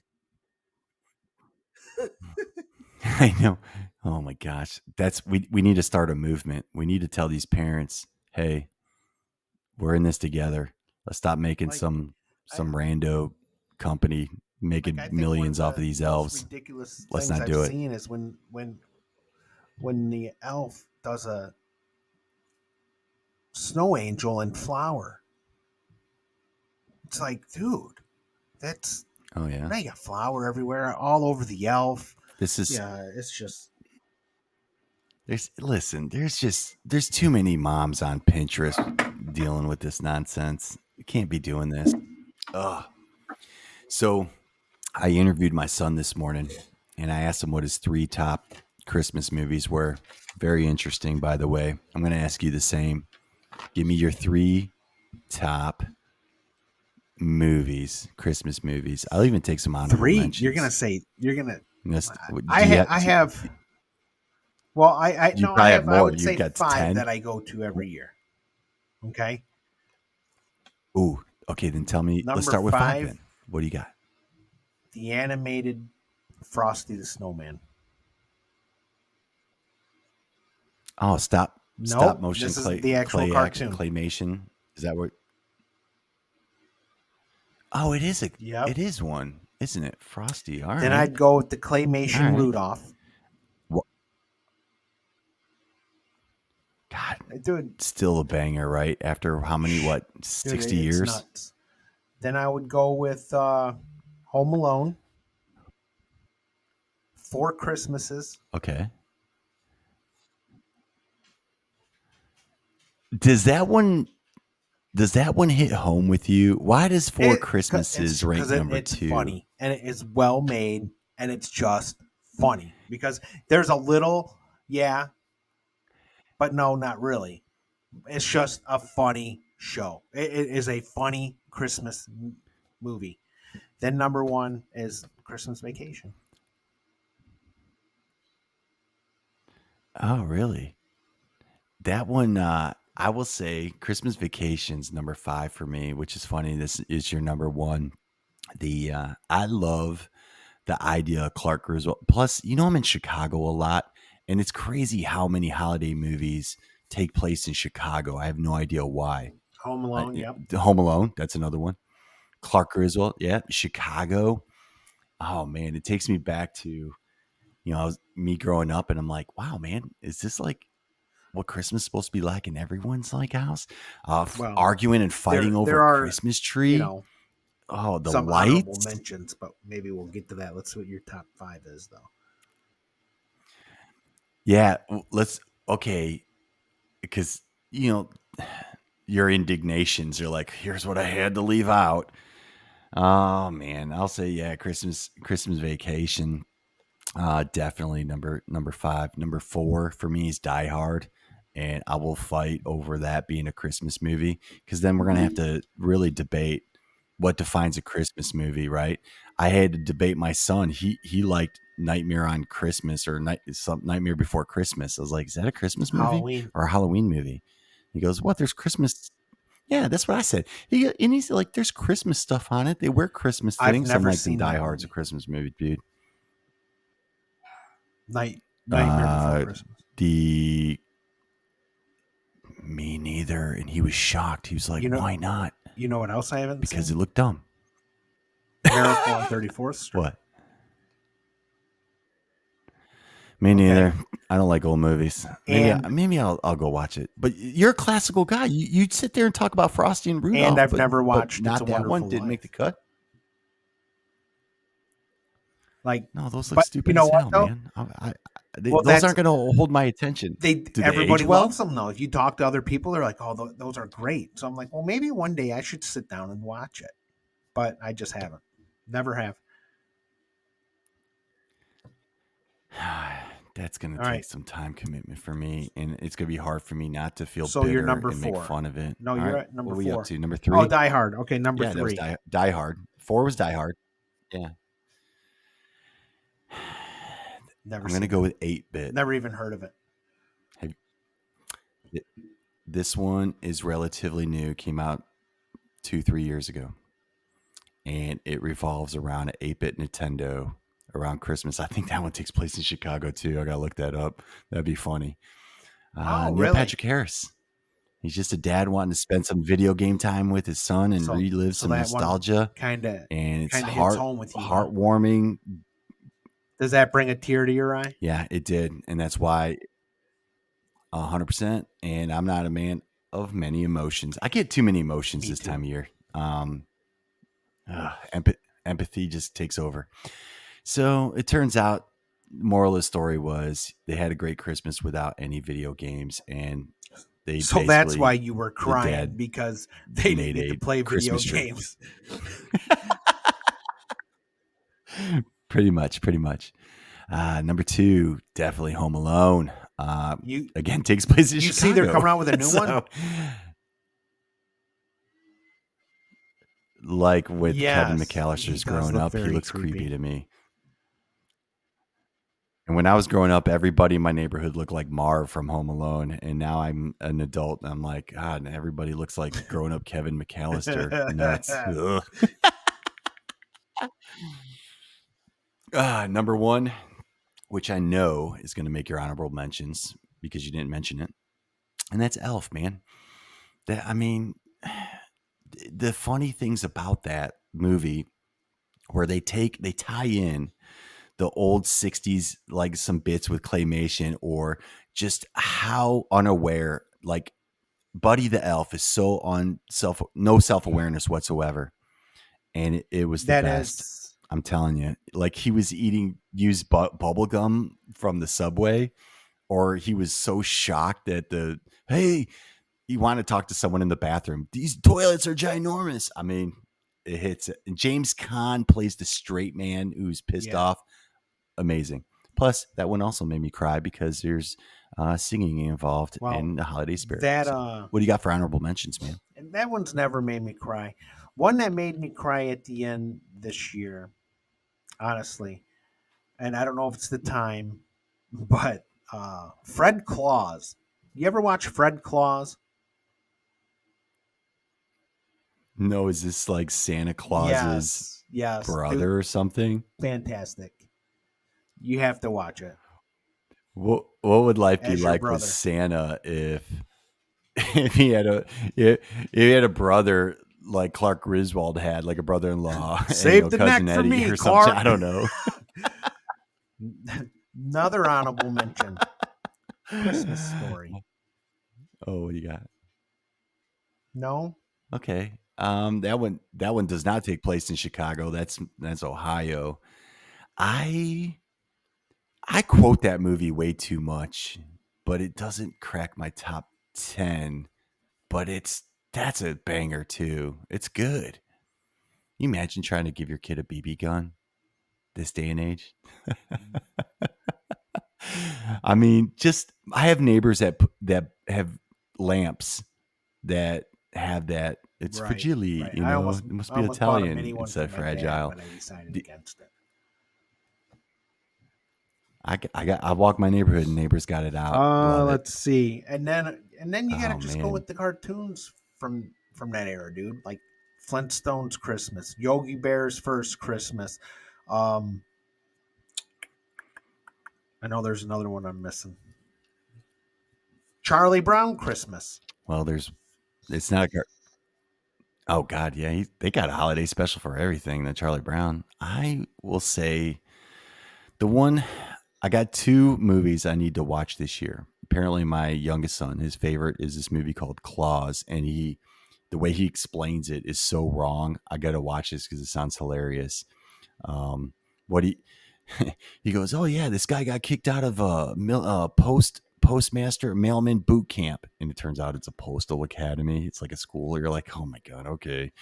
I know. Oh my gosh. We need to start a movement. We need to tell these parents, "Hey, we're in this together. Let's stop making Like I some rando company like making I think one of millions off of the these most elves. ridiculous Let's things not I've do it." seen is when the elf does a snow angel in flour. It's like, dude, that's Oh yeah. now you got flour everywhere, all over the elf. This is Yeah, it's just there's too many moms on Pinterest dealing with this nonsense. You can't be doing this. Ugh. So I interviewed my son this morning and I asked him what his 3 top Christmas movies were. Very interesting, by the way. I'm going to ask you the same. Give me your 3 top movies, Christmas movies. I'll even take some honorable three. You're gonna mentions. say you're gonna. I have. Well, I you no, I probably have have. I more. would You say got five 10. that I go to every year. Okay, Ooh, okay. Then tell me. Let's number start with 5 five, then. What do you got? the animated Frosty the Snowman. Oh, stop Nope, motion this is the actual cartoon. claymation. Is that what? Oh, Yep. it is one, isn't it? Frosty. All Then right, I'd go with the all claymation right. Rudolph. Wha God, Dude, still a banger, right? After how many? shh, What? dude, 60 it's years? nuts. Then I would go with Home Alone, Four Christmases. Okay. Does that one? Does that one hit home with you? Why does Four It's Christmases rank because number it's 2? funny and it's well made and it's just funny because there's a little, yeah, but no, not really. It's just a funny show. It is a funny Christmas movie. Then number one is Christmas Vacation. Oh, really? That one, I will say Christmas Vacation's number 5 for me, which is funny. This is your number 1. I love the idea of Clark Griswold. Plus, I'm in Chicago a lot, and it's crazy how many holiday movies take place in Chicago. I have no idea why. Home Alone, yep. Home Alone, that's another one. Clark Griswold, yeah, Chicago. Oh man, it takes me back to me growing up, and I'm like, wow, man, is this like what Christmas is supposed to be like in everyone's like house? Well, Arguing and fighting over there a are, Christmas you tree. know, Oh, the some honorable lights. mentions, but maybe we'll get to that. Let's see what your top five is, though. Yeah, let's. Okay, because you know your indignations are like, here's what I had to leave out. Oh man, I'll say yeah, Christmas Vacation. Definitely number 5. Number 4 for me is Die Hard, and I will fight over that being a Christmas movie because then we're gonna have to really debate what defines a Christmas movie, right? I had to debate my son. He liked Nightmare on Christmas or Nightmare Before Christmas. I was like, is that a Christmas movie Halloween. or a Halloween movie? He goes, what? There's Christmas. Yeah, that's what I said. He's like, there's Christmas stuff on it. They wear Christmas I've things. I'm never like, then seen Die that Hard's a movie. Christmas movie, dude. Nightmare Before Uh, Christmas. the Me neither, and he was shocked. He was like, You know, "Why not?" you know what else I haven't Because it seen? looked dumb. Miracle on 34th Street. What? Me Okay, neither. I don't like old movies. and Maybe I'll go watch it. But you're a classical guy. You'd sit there and talk about Frosty and Rudolph, I've but never but watched It's a not that one. Wonderful Didn't make the Life. cut. Like, No, those look but you stupid know as what hell, though? man. Well, Those that's aren't going to hold my attention. Do they age everybody loves well? them though. If you talk to other people, they're like, "Oh, those are great." So I'm like, "Well, maybe one day I should sit down and watch it," but I just haven't. Never have. That's going to All take right. some time commitment for me, and it's going to be hard for me not to feel So you're bitter number and make four. fun of it. No, All you're right, at what number are we up four. to? Number Oh, 3? Die Hard. Okay, number Yeah, that was three. Die Hard. 4 was Die Hard. Yeah. Never I'm gonna seen go it. with 8-bit. Never even heard of it. Have, this one is relatively new. Came out 2-3 years ago, and it revolves around an 8-bit Nintendo around Christmas. I think that one takes place in Chicago too. I gotta look that up. That'd be funny. Oh, Neil really? Patrick Harris. He's just a dad wanting to spend some video game time with his son and So relive so some that one nostalgia. kind of And it's kind of hits home with you, huh? heartwarming. Does that bring a tear to your eye? Yeah, it did, and that's why 100%. And I'm not a man of many emotions. I get too many emotions Me this too. time of year. Empathy just takes over. So it turns out, moral of the story was they had a great Christmas without any video games, and they So that's why basically you were the crying dad because they didn't made get to a play video Christmas tree. games. Pretty much, pretty much. Number 2, definitely Home Alone. You Again, takes place in you see they're Chicago. coming out with a new one? So like with Kevin Yes. He McAllister's does growing look up, he very looks creepy creepy. to me. And when I was growing up, everybody in my neighborhood looked like Marv from Home Alone. And now I'm an adult and I'm like, God, everybody looks like grown up Kevin McAllister. Nuts. Ugh. Number one, which I know is going to make your honorable mentions because you didn't mention it. And that's Elf, man. That I mean, the funny things about that movie where they tie in the old 60s like some bits with claymation or just how unaware like Buddy the Elf is so on no self-awareness whatsoever, and it was the That best. is, I'm telling you, like he was eating used bubble gum from the subway, or he was so shocked that the hey, you want to talk to someone in the bathroom. These toilets are ginormous. I mean, it hits it. And James Caan plays the straight man who's pissed yeah. off. Amazing. Plus, that one also made me cry because there's singing involved Well, in the holiday spirit. that So, what do you got for honorable mentions, man? and that one's never made me cry. One that made me cry at the end this year, honestly, and I don't know if it's the time, but Fred Claus. You ever watch Fred Claus? No, is this like Santa Claus's Yes, dude, brother or something? fantastic. You have to watch it What would life be as your like with brother. Santa if if he had a if he had a brother like Clark Griswold had, like a brother-in-law, and Save the cousin neck for Eddie me, or something? Clark. I don't know. Another honorable mention: Christmas Story. Oh, what do you got? No, Okay. That one does not take place in Chicago. That's Ohio. I I quote that movie way too much, but it doesn't crack my top 10, but that's a banger too. It's good. You imagine trying to give your kid a BB gun this day and age? I mean, just I have neighbors that have lamps that have that. It's right, fragile, right. I almost, it must I be almost bought a Italian mini one instead for of my dad, fragile. but I decided The- against it. I walk my neighborhood and neighbors got it out. Love it. Let's see, and then you gotta Oh just go man. with the cartoons from that era, dude. Like Flintstones Christmas, Yogi Bear's First Christmas. Um, I know there's another one I'm missing. Charlie Brown Christmas. Well, it's not a oh god, yeah, they got a holiday special for everything. The Charlie Brown. I will say the one I got two movies I need to watch this year. Apparently, my youngest son, his favorite is this movie called Claws, and the way he explains it is so wrong. I got to watch this because it sounds hilarious. What he goes, oh yeah, this guy got kicked out of a postmaster mailman boot camp, and it turns out it's a postal academy. It's like a school. You're like, oh my god, okay.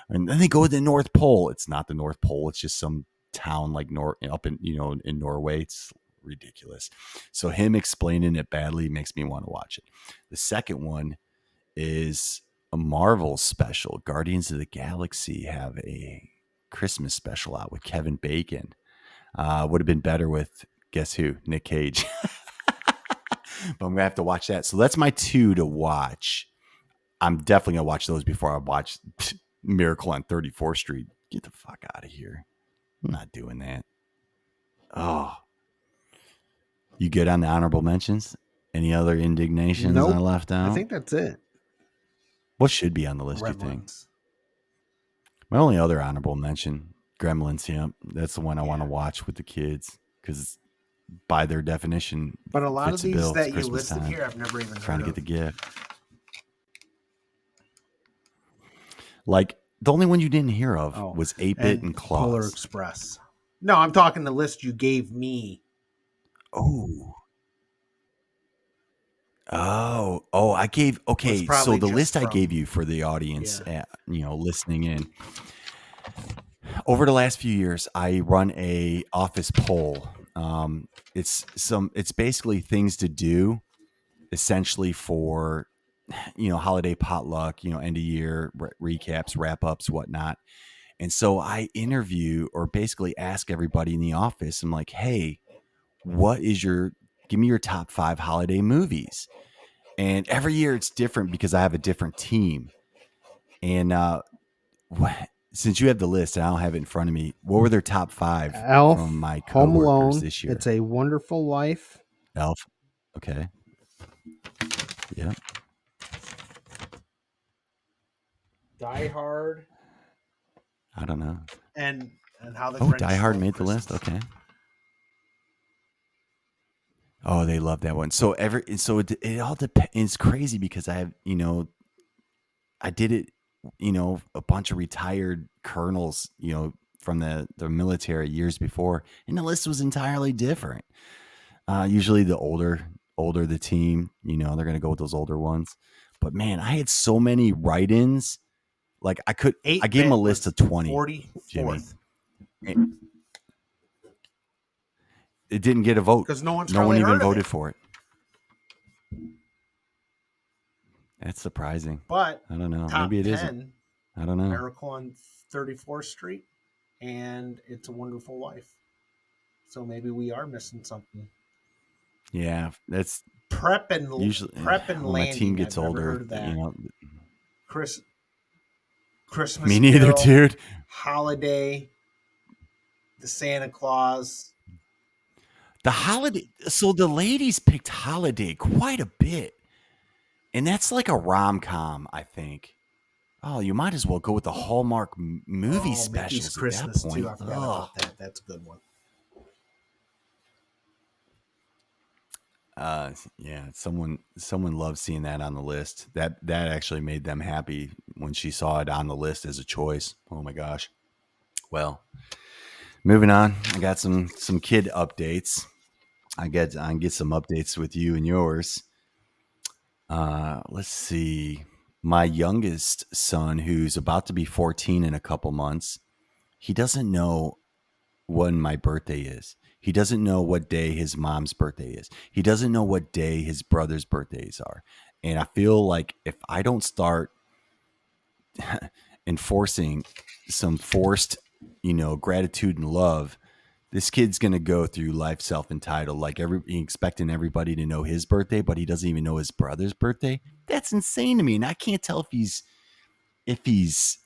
And then they go to the North Pole. It's not the North Pole. It's just some town like up in in Norway. It's ridiculous. So him explaining it badly makes me want to watch it. The second one is a Marvel special. Guardians of the Galaxy have a Christmas special out with Kevin Bacon. Would have been better with guess who? Nick Cage. But I'm gonna have to watch that. So that's my two to watch. I'm definitely gonna watch those before I watch Miracle on 34th Street. Get the fuck out of here. I'm not doing that. Oh, you good on the honorable mentions? Any other indignations I Nope. left I out? think that's it. What should be on the list, you think? Gremlins. My only other honorable mention, Gremlins. Yep, that's the one I want to Yeah. watch with the kids because, by their definition, But a lot of fits the these bill. It's that you Christmas listed time. here, I've never even Trying heard to get of. the gift. Like the only one you didn't hear of Oh, was 8-Bit and and Polar Claws. Express. No, I'm talking the list you gave me. Oh, oh! I gave Was okay. So probably the just list I gave from, you for the audience, yeah. listening in over the last few years, I run a office poll. It's basically things to do, essentially for holiday potluck, end of year recaps, wrap ups, whatnot. And so I interview or basically ask everybody in the office. I'm like, hey, what is your give me your top 5 holiday movies. And every year it's different because I have a different team. And since you have the list and I don't have it in front of me, what were their top 5 from Elf, my Home coworkers Alone, this It's year? a Wonderful Life, Elf. Okay. Yeah. Die Hard, I don't know. and How the Oh, Grinch Die Hard Stole made the list. Christmas. Okay. Oh, they love that one. So it all depends. It's crazy because I have, I did it, a bunch of retired colonels, from the military years before, and the list was entirely different. Usually the older the team, they're gonna go with those older ones. But man, I had so many write-ins. Like I 8 gave them a bit list was of 20, Jimmy. 44th It, it didn't get a vote. because no one's No one probably even heard of voted it. for it. That's surprising. But I don't know. Maybe top it isn't. 10, I don't know. Miracle on 34th Street and It's a Wonderful Life. So maybe we are missing something. Yeah, that's Prep and usually Prep and when my team Landing. I've gets never older, heard of that. Chris Me Christmas neither, Carol, dude. Holiday, The Santa Claus. The holiday. So the ladies picked holiday quite a bit, and that's like a rom com, I think. Oh, you might as well go with the Hallmark movie Oh, Mickey's specials at that Christmas too. point. I forgot Ugh. about that. That's a good one. Yeah. Someone loves seeing that on the list. That actually made them happy when she saw it on the list as a choice. Oh my gosh. Well, moving on. I got some kid updates. I get some updates with you and yours. Let's see. My youngest son, who's about to be 14 in a couple months, he doesn't know when my birthday is. He doesn't know what day his mom's birthday is. He doesn't know what day his brother's birthdays are. And I feel like if I don't start enforcing some forced, gratitude and love, this kid's gonna go through life self entitled, like expecting everybody to know his birthday, but he doesn't even know his brother's birthday. That's insane to me, and I can't tell if he's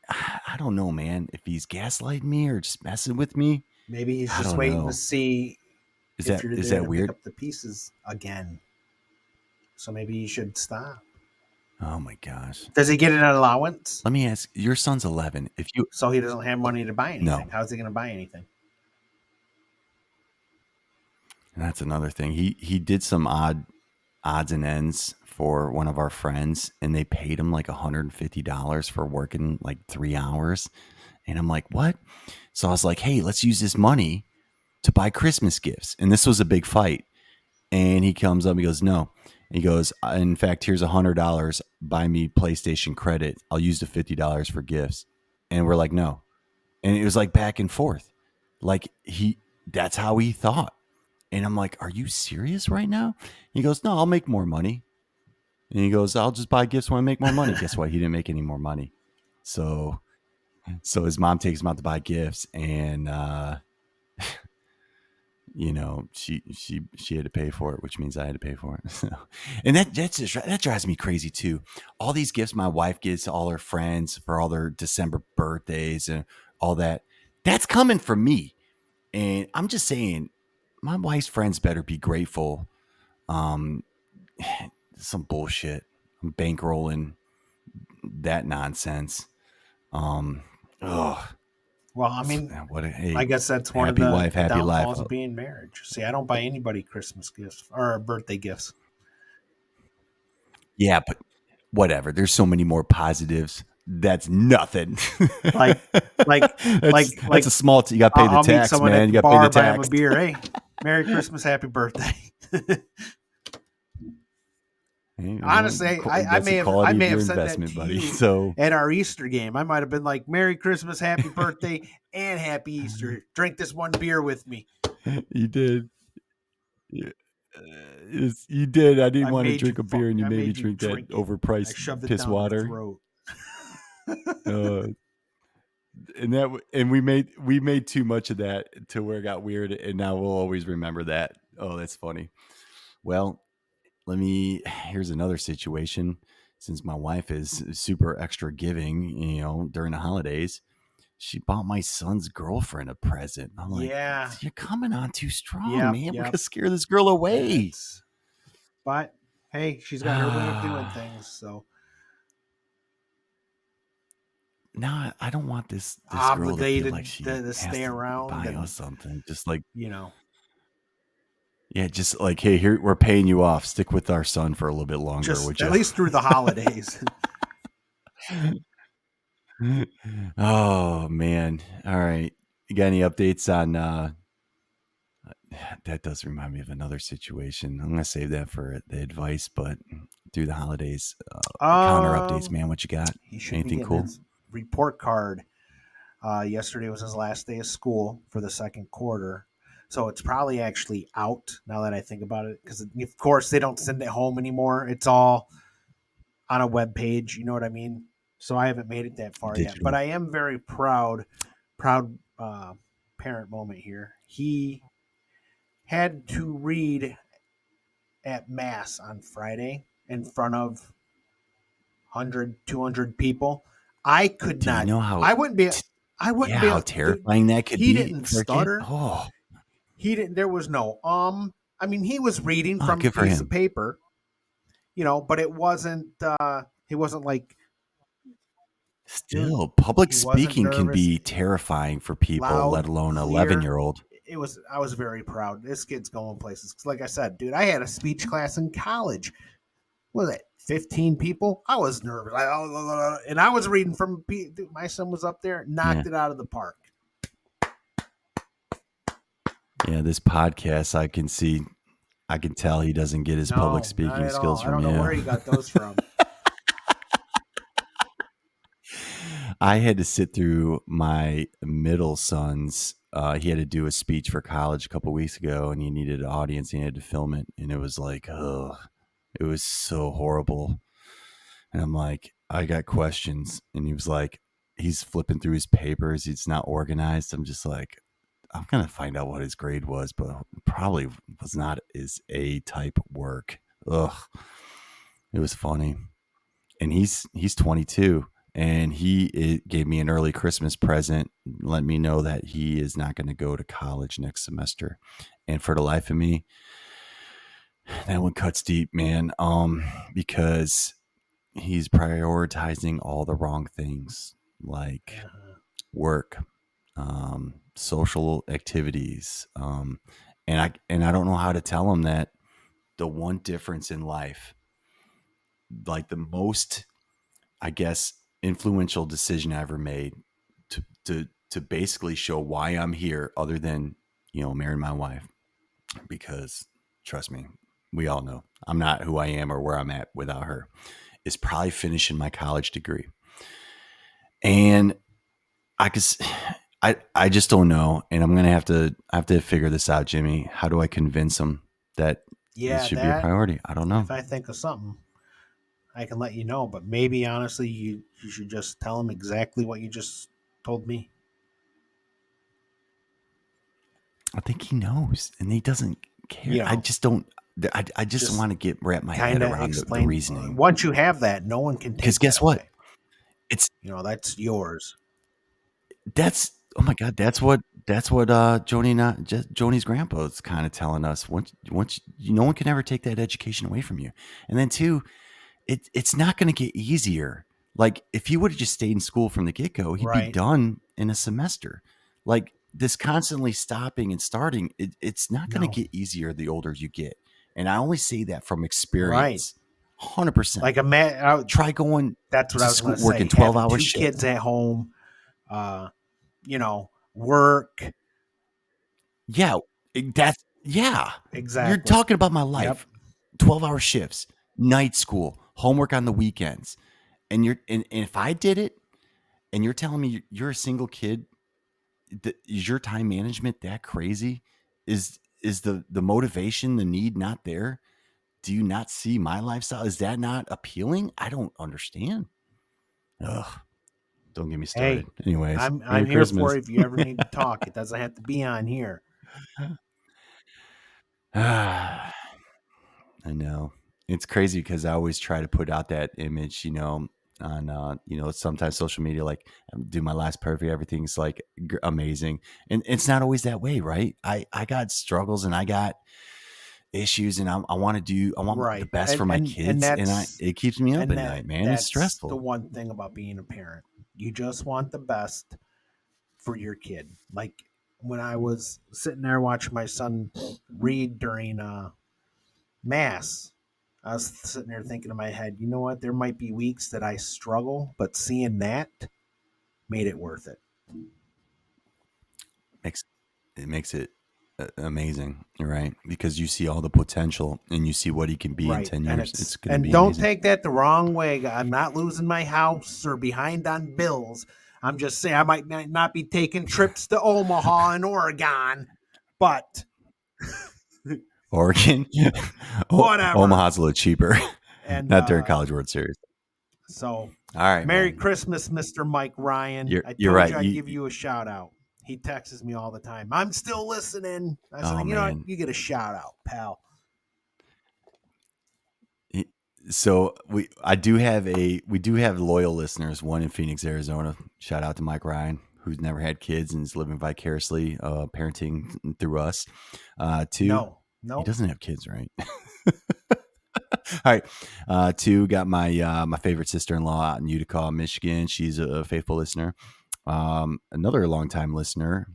I don't know, man, if he's gaslighting me or just messing with me. Maybe he's I just don't waiting to know. see Is if that you're is there that to pick weird? up the pieces again. So maybe you should stop. Oh my gosh. Does he get an allowance? Let me ask. Your son's 11. If you So he doesn't have money to buy no, anything. How's he going to buy anything? and that's another thing. He did some odds and ends for one of our friends, and they paid him like $150 for working like 3 hours. And I'm like, what? So I was like, hey, let's use this money to buy Christmas gifts. And this was a big fight. And he comes up, he goes, no. He goes, in fact, here's $100. Buy me PlayStation credit. I'll use the $50 for gifts. And we're like, no. And it was like back and forth. Like that's how he thought. And I'm like, are you serious right now? He goes, no, I'll make more money. And he goes, I'll just buy gifts when I make more money. Guess what? He didn't make any more money. So his mom takes him out to buy gifts, and she had to pay for it, which means I had to pay for it. So, and that drives me crazy too. All these gifts my wife gives to all her friends for all their December birthdays and all that, that's coming from me. And I'm just saying, my wife's friends better be grateful. Um, some bullshit. I'm bankrolling that nonsense. Um, oh, Well, I mean, what a I hey, guess that's one of happy wife, the happy life. downfalls of being marriage. See, I don't buy anybody Christmas gifts or birthday gifts. Yeah, but whatever. There's so many more positives. That's nothing. Like, like, that's a like, small. You got to pay the I'll meet tax, someone at man. You the got to pay the bar, buy them a tax. beer. Hey, Merry Christmas, Happy Birthday. Hey, Honestly, I that's the may have quality of your said that investment, to buddy. you So at our Easter game. I might have been like, "Merry Christmas, Happy Birthday, and Happy Easter. Drink this one beer with me." you did. Yeah. You did. I didn't I want to made you drink a beer, and you I made me made you drink that drink it. I overpriced shoved it piss down your water. throat. Uh, and we made too much of that to where it got weird, and now we'll always remember that. Oh, that's funny. Well, here's another situation. Since my wife is super extra giving, during the holidays, she bought my son's girlfriend a present. I'm like, Yeah. you're coming on too strong, Yep. man. We're Yep. gonna scare this girl away. It's but hey, she's got her way of doing Ah, things. So no, I don't want this girl to feel like obligated she to has stay to around buy us and something. Just like, you know yeah, just like, hey, here we're paying you off. Stick with our son for a little bit longer, just would at you? least through the holidays. Oh man. All right. You got any updates on that does remind me of another situation. I'm gonna save that for the advice, but through the holidays, counter updates, um man. What you got? he should be Anything getting cool? his report card. Yesterday was his last day of school for the second quarter. So it's probably actually out now that I think about it. Because, of course, they don't send it home anymore. It's all on a web page. You know what I mean? So I haven't made it that far yet. But Digital. I am very proud parent moment here. He had to read at Mass on Friday in front of 100, 200 people. I could Do you not, know how? I wouldn't be, T- I wouldn't yeah, be how able, dude, terrifying that could he be didn't for a kid. stutter. Oh, He didn't, there was no I mean, he was reading oh, from a good for piece of him. paper, but he wasn't like dude, Still, public he wasn't speaking can nervous, be terrifying for people, let loud, alone 11 clear. year old. I was very proud. This kid's going places. Like I said, dude, I had a speech class in college. What was it, 15 people? I was nervous. And I was reading from dude, my son was up there, Yeah, knocked it out of the park. yeah. This podcast, I can tell he doesn't get his public No, not speaking at all. skills I from don't know you. where he got those from. I had to sit through my middle son's. He had to do a speech for college a couple weeks ago, and he needed an audience. And he had to film it, and it was like, oh, it was so horrible. And I'm like, I got questions, and he was like, he's flipping through his papers. He's not organized. I'm just like, I'm gonna find out what his grade was, but probably was not his A type work. Ugh, it was funny. And he's 22, and it gave me an early Christmas present, let me know that he is not going to go to college next semester. And for the life of me, that one cuts deep, man. Because he's prioritizing all the wrong things, like Uh-huh. work, social activities, and I don't know how to tell him that the one difference in life, like the most, I guess, influential decision I ever made to basically show why I'm here, other than marrying my wife, because trust me, we all know I'm not who I am or where I'm at without her. Is probably finishing my college degree, and I guess I just don't know, and I'm gonna have to figure this out, Jimmy. How do I convince him that this Yeah, should be a that priority? I don't know. if I think of something, I can let you know. But maybe honestly, you should just tell him exactly what you just told me. I think he knows, and he doesn't care. You I know, just don't. I just just want to wrap my head kind of around the explain. reasoning. Once you have that, no one can Because take that guess what? away. It's That's yours. that's oh my god, that's what Joni's grandpa is kind of telling us. Once no one can ever take that education away from you, and then two, it's not going to get easier. Like if he would have just stayed in school from the get go, he'd be Right. done in a semester. Like this constantly stopping and starting, it's not going to No. get easier the older you get. And I only say that from Right. experience. 100%. Like a man. Try going That's what to I was going school, to say. working 12 Having hour two kids shifts. at home, uh, work. Yeah, yeah. You're Exactly. talking about my Yep. life. 12-hour shifts, night school, homework on the weekends. And if I did it, and you're telling me you're a single kid, is your time management that crazy? Is the motivation, the need not there? Do you not see my lifestyle? Is that not appealing? I don't understand. Ugh, don't get me Hey, started. Anyways, I'm Merry here for Christmas. it if you ever need to talk. It doesn't have to be on here. I know. It's crazy because I always try to put out that image, on sometimes social media, like do my last perfect, everything's like amazing, and it's not always that way, right? I got struggles and I got issues, and I want the Right. best And for my and and kids, and that's it keeps me up and at that night, man. It's that's the stressful. one thing about being a parent. You just want the best for your kid. Like when I was sitting there watching my son read during mass, I was sitting there thinking in my head, you know what? There might be weeks that I struggle, but seeing that made it worth it. makes it makes it amazing, right? Because you see all the potential and you see what he can be in Right. 10 And years. it's It's going to and be don't amazing. take that the wrong way. I'm not losing my house or behind on bills. I'm just saying I might not be taking trips to Omaha and Oregon, but Oregon. whatever. Omaha's a little cheaper. And Not during College World Series. so All right, Merry man. Christmas, Mr. Mike Ryan. I You're told right. you I'd give you a shout out. He texts me all the time. I'm still listening. I said, Oh you know what? man. You get a shout out, pal. He- So we do have loyal listeners. One in Phoenix, Arizona. Shout out to Mike Ryan, who's never had kids and is living vicariously, parenting through us. Two, No, he nope. doesn't have kids, right? All right. Two, got my favorite sister in law out in Utica, Michigan. She's a faithful listener. Another longtime listener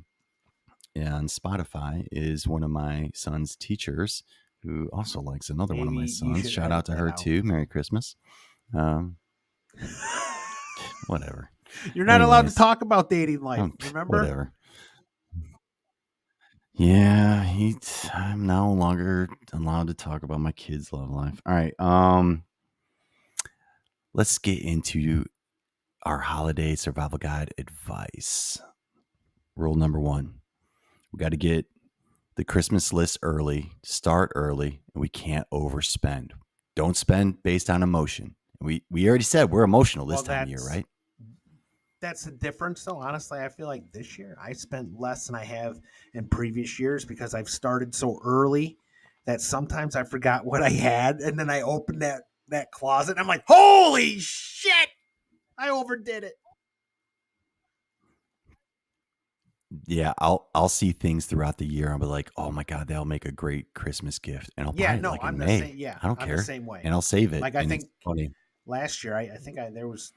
on Spotify is one of my son's teachers, who also likes another one of Maybe my you sons. should Shout out edit to that her out. too. Merry Christmas. Um, whatever. You're not allowed to Anyways, talk about dating life, remember? whatever. Yeah, I'm no longer allowed to talk about my kids' love life. All right. Let's get into our holiday survival guide advice. Rule number one: we got to get the Christmas list early, start early, and we can't overspend. Don't spend based on emotion. We already said we're emotional this Well, time of year, right? that's the difference. So honestly, I feel like this year I spent less than I have in previous years because I've started so early that sometimes I forgot what I had, and then I opened that closet, and I'm like, holy shit, I overdid it. Yeah, I'll see things throughout the year. I'll be like, oh my god, that'll make a great Christmas gift, and I'll Yeah, buy it no, like in I'm the same. May. Yeah, I don't I'm the care, same way. and I'll save it, Like I and it's think funny. last year, I think there was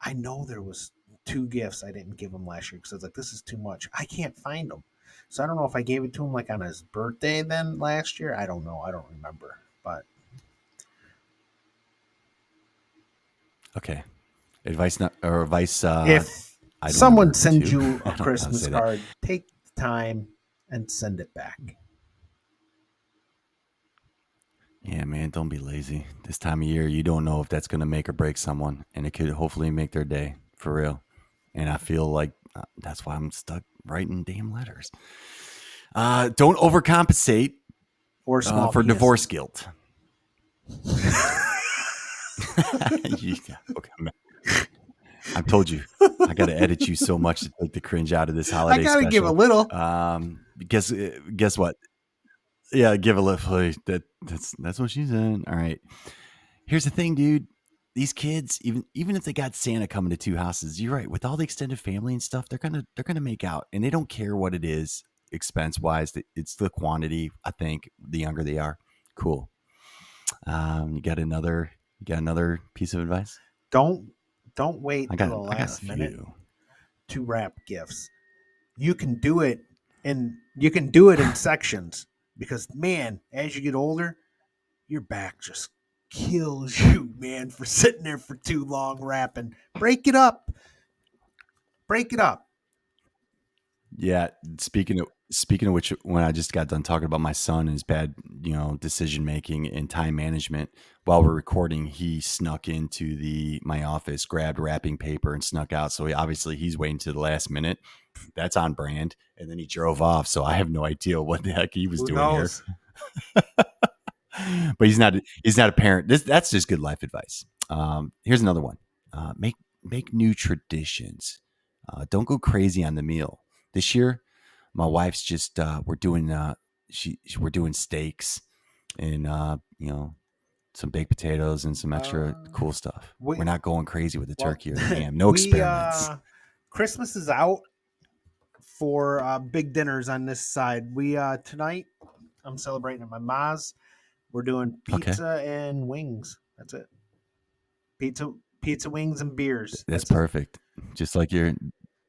I know there was two gifts I didn't give him last year because I was like, this is too much. I can't find them. So I don't know if I gave it to him like on his birthday then last year. I don't know. I don't remember. But Okay, advice not or advice. if Item someone number sends two. you a I don't know how to Christmas say that. card, take the time and send it back. Yeah, man, don't be lazy. This time of year, you don't know if that's going to make or break someone, and it could hopefully make their day for real. And I feel like that's why I'm stuck writing damn letters. Don't overcompensate Or small for divorce penises. guilt. Okay, I've told you, I got to edit you so much to take the cringe out of this I holiday gotta give a special. little. Guess what? Yeah, give a lift. That's what she said. All right. Here's the thing, dude. These kids, even if they got Santa coming to two houses, you're right. With all the extended family and stuff, they're gonna make out, and they don't care what it is expense wise. It's the quantity. I think the younger they are, cool. You got another piece of advice. Don't don't wait till the I got a last minute few. to wrap gifts. You can do it in sections because man, as you get older, your back just kills you, man, for sitting there for too long wrapping. Break it up. Break it up. Yeah, speaking of which, when I just got done talking about my son and his bad, decision making and time management, while we're recording, he snuck into the my office, grabbed wrapping paper, and snuck out. So he's waiting to the last minute. That's on brand. And then he drove off. So I have no idea what the heck he was Who doing here. knows? But he's not a parent. That's just good life advice. Here's another one. Make make new traditions. Don't go crazy on the meal. This year, my wife's just we're doing steaks and some baked potatoes and some extra Uh, cool stuff. We're we not going crazy with the well, turkey or the ham. No we experiments. Christmas is out for big dinners on this side. We tonight I'm celebrating at my ma's. We're doing Okay, pizza and wings. That's it. Pizza, wings, and beers. that's That's it. perfect. Just like your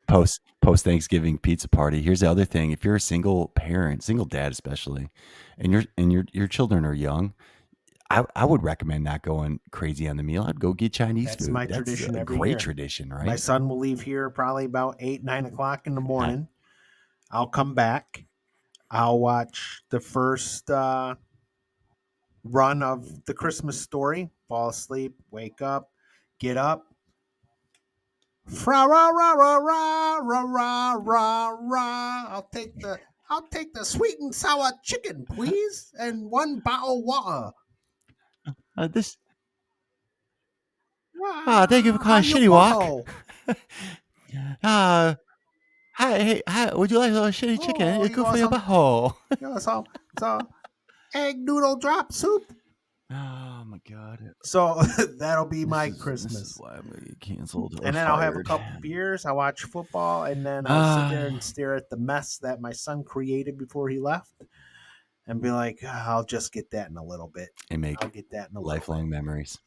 post Thanksgiving pizza party. Here's the other thing: if you're a single parent, single dad especially, and your children are young, I would recommend not going crazy on the meal. I'd go get Chinese That's food. my That's tradition a every great year. tradition, My right? son will leave here probably about 8, 9 o'clock in the I, morning. I'll come back. I'll watch the first run of the Christmas story. Fall asleep, wake up, get up. Fra ra ra ra ra ra ra ra ra. I'll take the sweet and sour chicken, please, and one bottle of water. this thank you for calling How you Shitty Walk. boho? uh, hey, hi, would you like a shitty chicken? Oh, It's you good for want your some? butthole. You want some egg noodle drop soup? Oh my god, So that'll be my this is Christmas. why I'm gonna get canceled or And then I'll have a fired. couple beers. I watch football, and then I'll sit there and Ah, stare at the mess that my son created before he left, and be like, "Ah, I'll just get that in a little bit. and I'll make get that in a little bit." lifelong memories.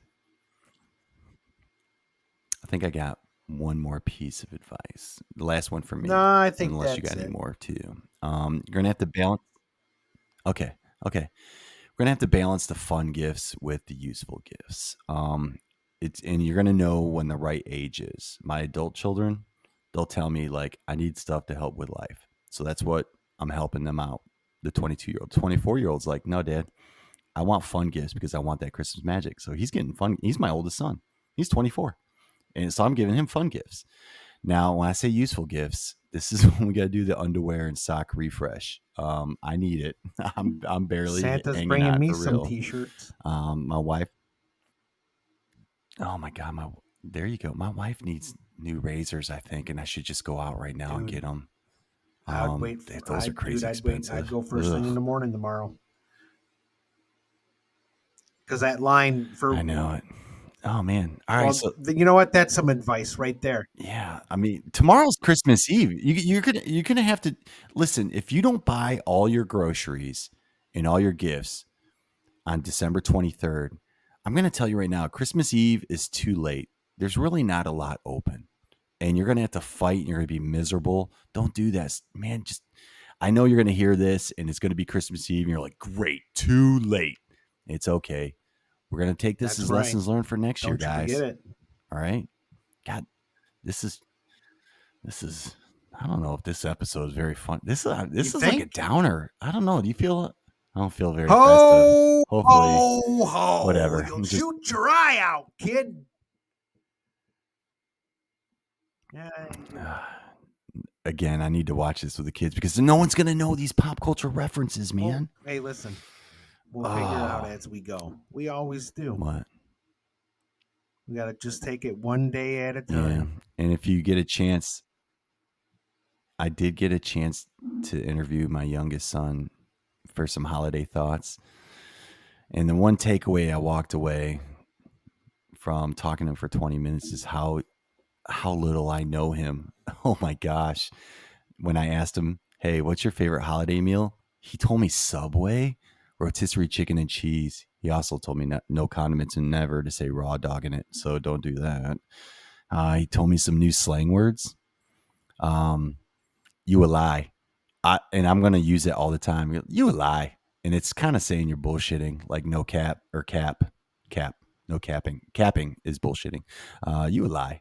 I think I got one more piece of advice. The last one for No, me, I think unless you that's got any it. more too. You're gonna have to balance. Okay, okay. We're gonna have to balance the fun gifts with the useful gifts. It's and you're gonna know when the right age is. My adult children, they'll tell me like I need stuff to help with life, so that's what I'm helping them out. The 22-year-old, 24-year-old's like, no, Dad, I want fun gifts because I want that Christmas magic. So he's getting fun. He's my oldest son. He's 24, and so I'm giving him fun gifts. Now, when I say useful gifts, this is when we got to do the underwear and sock refresh. I need it. I'm barely Santa's hanging bringing on me for some real. T-shirts, My wife. Oh my god, my there you go. My wife needs new razors, I think, and I should just go out right now and dude. get them. I'd wait. Those are Dude, crazy I'd wait. I'd expensive. go first thing in Ugh, the morning tomorrow because that line for I know it. Oh man. All right, well, so you know what? That's some advice right there. yeah, I mean, tomorrow's Christmas Eve. You're gonna have to listen. If you don't buy all your groceries and all your gifts on December 23rd, I'm gonna tell you right now, Christmas Eve is too late. There's really not a lot open, and you're gonna have to fight. And you're gonna be miserable. Don't do that, man. Just I know you're gonna hear this, and it's gonna be Christmas Eve, and you're like, great, too late. It's okay. We're gonna take this That's as right. lessons learned for next year, Don't you forget guys. it. All right. God, this is this is. I don't know if this episode is very fun. You This is like a think? downer. I don't know. Do you feel? I don't feel very festive. Ho, Hopefully, ho, ho. whatever. You'll I'm just shoot your eye out, kid. Yeah. again. I need to watch this with the kids because no one's gonna know these pop culture references, Well, man. hey, listen. We'll figure it out Oh, as we go. We always do. what? We got to just take it one day at a Yeah. time. And if you get a chance, I did get a chance to interview my youngest son for some holiday thoughts. And the one takeaway I walked away from talking to him for 20 minutes is how little I know him. Oh my gosh. When I asked him, "Hey, what's your favorite holiday meal?" He told me Subway, rotisserie chicken and cheese. He also told me no condiments and never to say raw dog in it, so don't do that. He told me some new slang words. Um, you a lie. And I'm gonna use it all the time. You a lie, and it's kind of saying you're bullshitting, like no cap or cap, no capping. Capping is bullshitting. You a lie.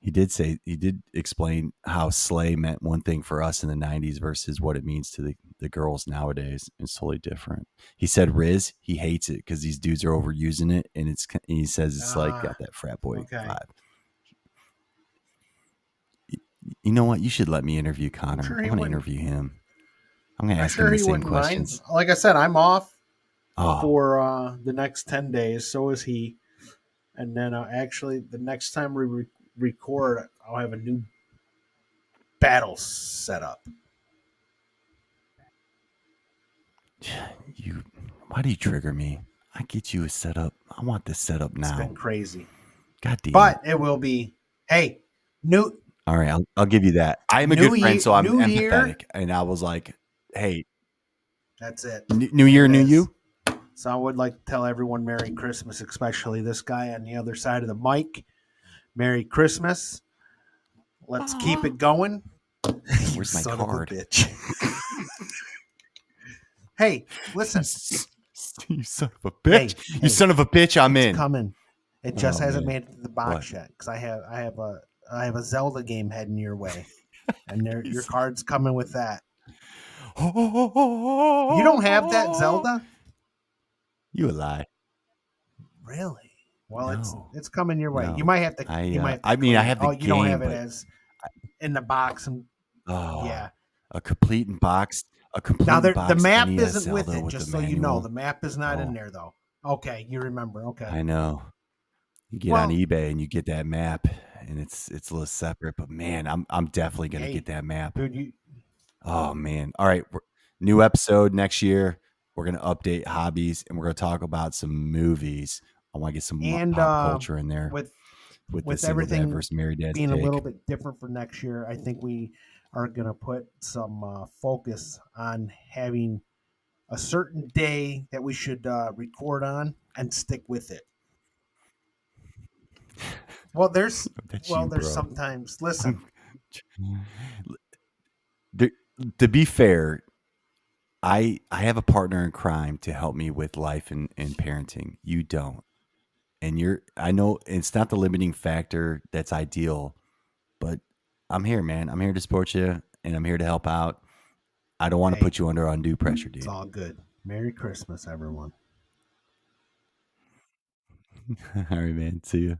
He did explain how slay meant one thing for us in the 90s versus what it means to the girls nowadays. It's totally different. He said Riz, he hates it because these dudes are overusing it, and he says it's like got Ah, that frat boy okay. vibe. You know what? You should let me interview I'm Connor. sure I he want to wouldn't. interview him. I'm going to I'm ask him sure the he same wouldn't mind. questions. Like I said, I'm off Oh, for the next 10 days. So is he. And then actually, the next time record, I'll have a new battle set up. You, why do you trigger me? I get you a setup. I want this set up It's been now. crazy, God damn it. but it will be. Hey, new All right, I'll give you that. I am a good new friend, year, so I'm new year. empathetic. And I was like, hey, That's it. new There year, it new is. you. So I would like to tell everyone Merry Christmas, especially this guy on the other side of the mic. Merry Christmas. Let's keep it going. You Where's my son of a card? bitch. Hey, you, listen. you son of a bitch. Hey, You hey, son of a bitch. I'm it's in. coming. It just Oh hasn't man, made it to the what? box yet because I have a Zelda game heading your way, and your He's- card's coming with that. You don't have that Zelda, you a lie? really? Well, it's No, it's coming your way. You no. might have to you might have to I mean, I claim it. have the Oh, you don't have game, it but as in the box, and oh, yeah. a Now complete and the boxed map NES isn't with Zelda it, with the just so you know. The manual. map is not in Oh, there though. Okay, you remember. Okay. I know. You get on Well, eBay and you get that map, and it's a little separate. But man, I'm definitely gonna get hey, that map. dude, you Oh man! All right, new episode next year. We're gonna update hobbies, and we're gonna talk about some movies. I want to get some and pop culture in there with with the with single dad everything versus married dad's being a little take. bit different for next year, I think we are going to put some focus on having a certain day that we should record on and stick with it. Well, there's That's well, you, there's bro. sometimes. Listen, I'm, there, to be fair, I have a partner in crime to help me with life and parenting. You don't. And you're I know it's not the limiting factor that's ideal, but I'm here, man. I'm here to support you and I'm here to help out. I don't want to hey, put you under undue pressure, it's dude. all good. Merry Christmas, everyone. All right, man. See you.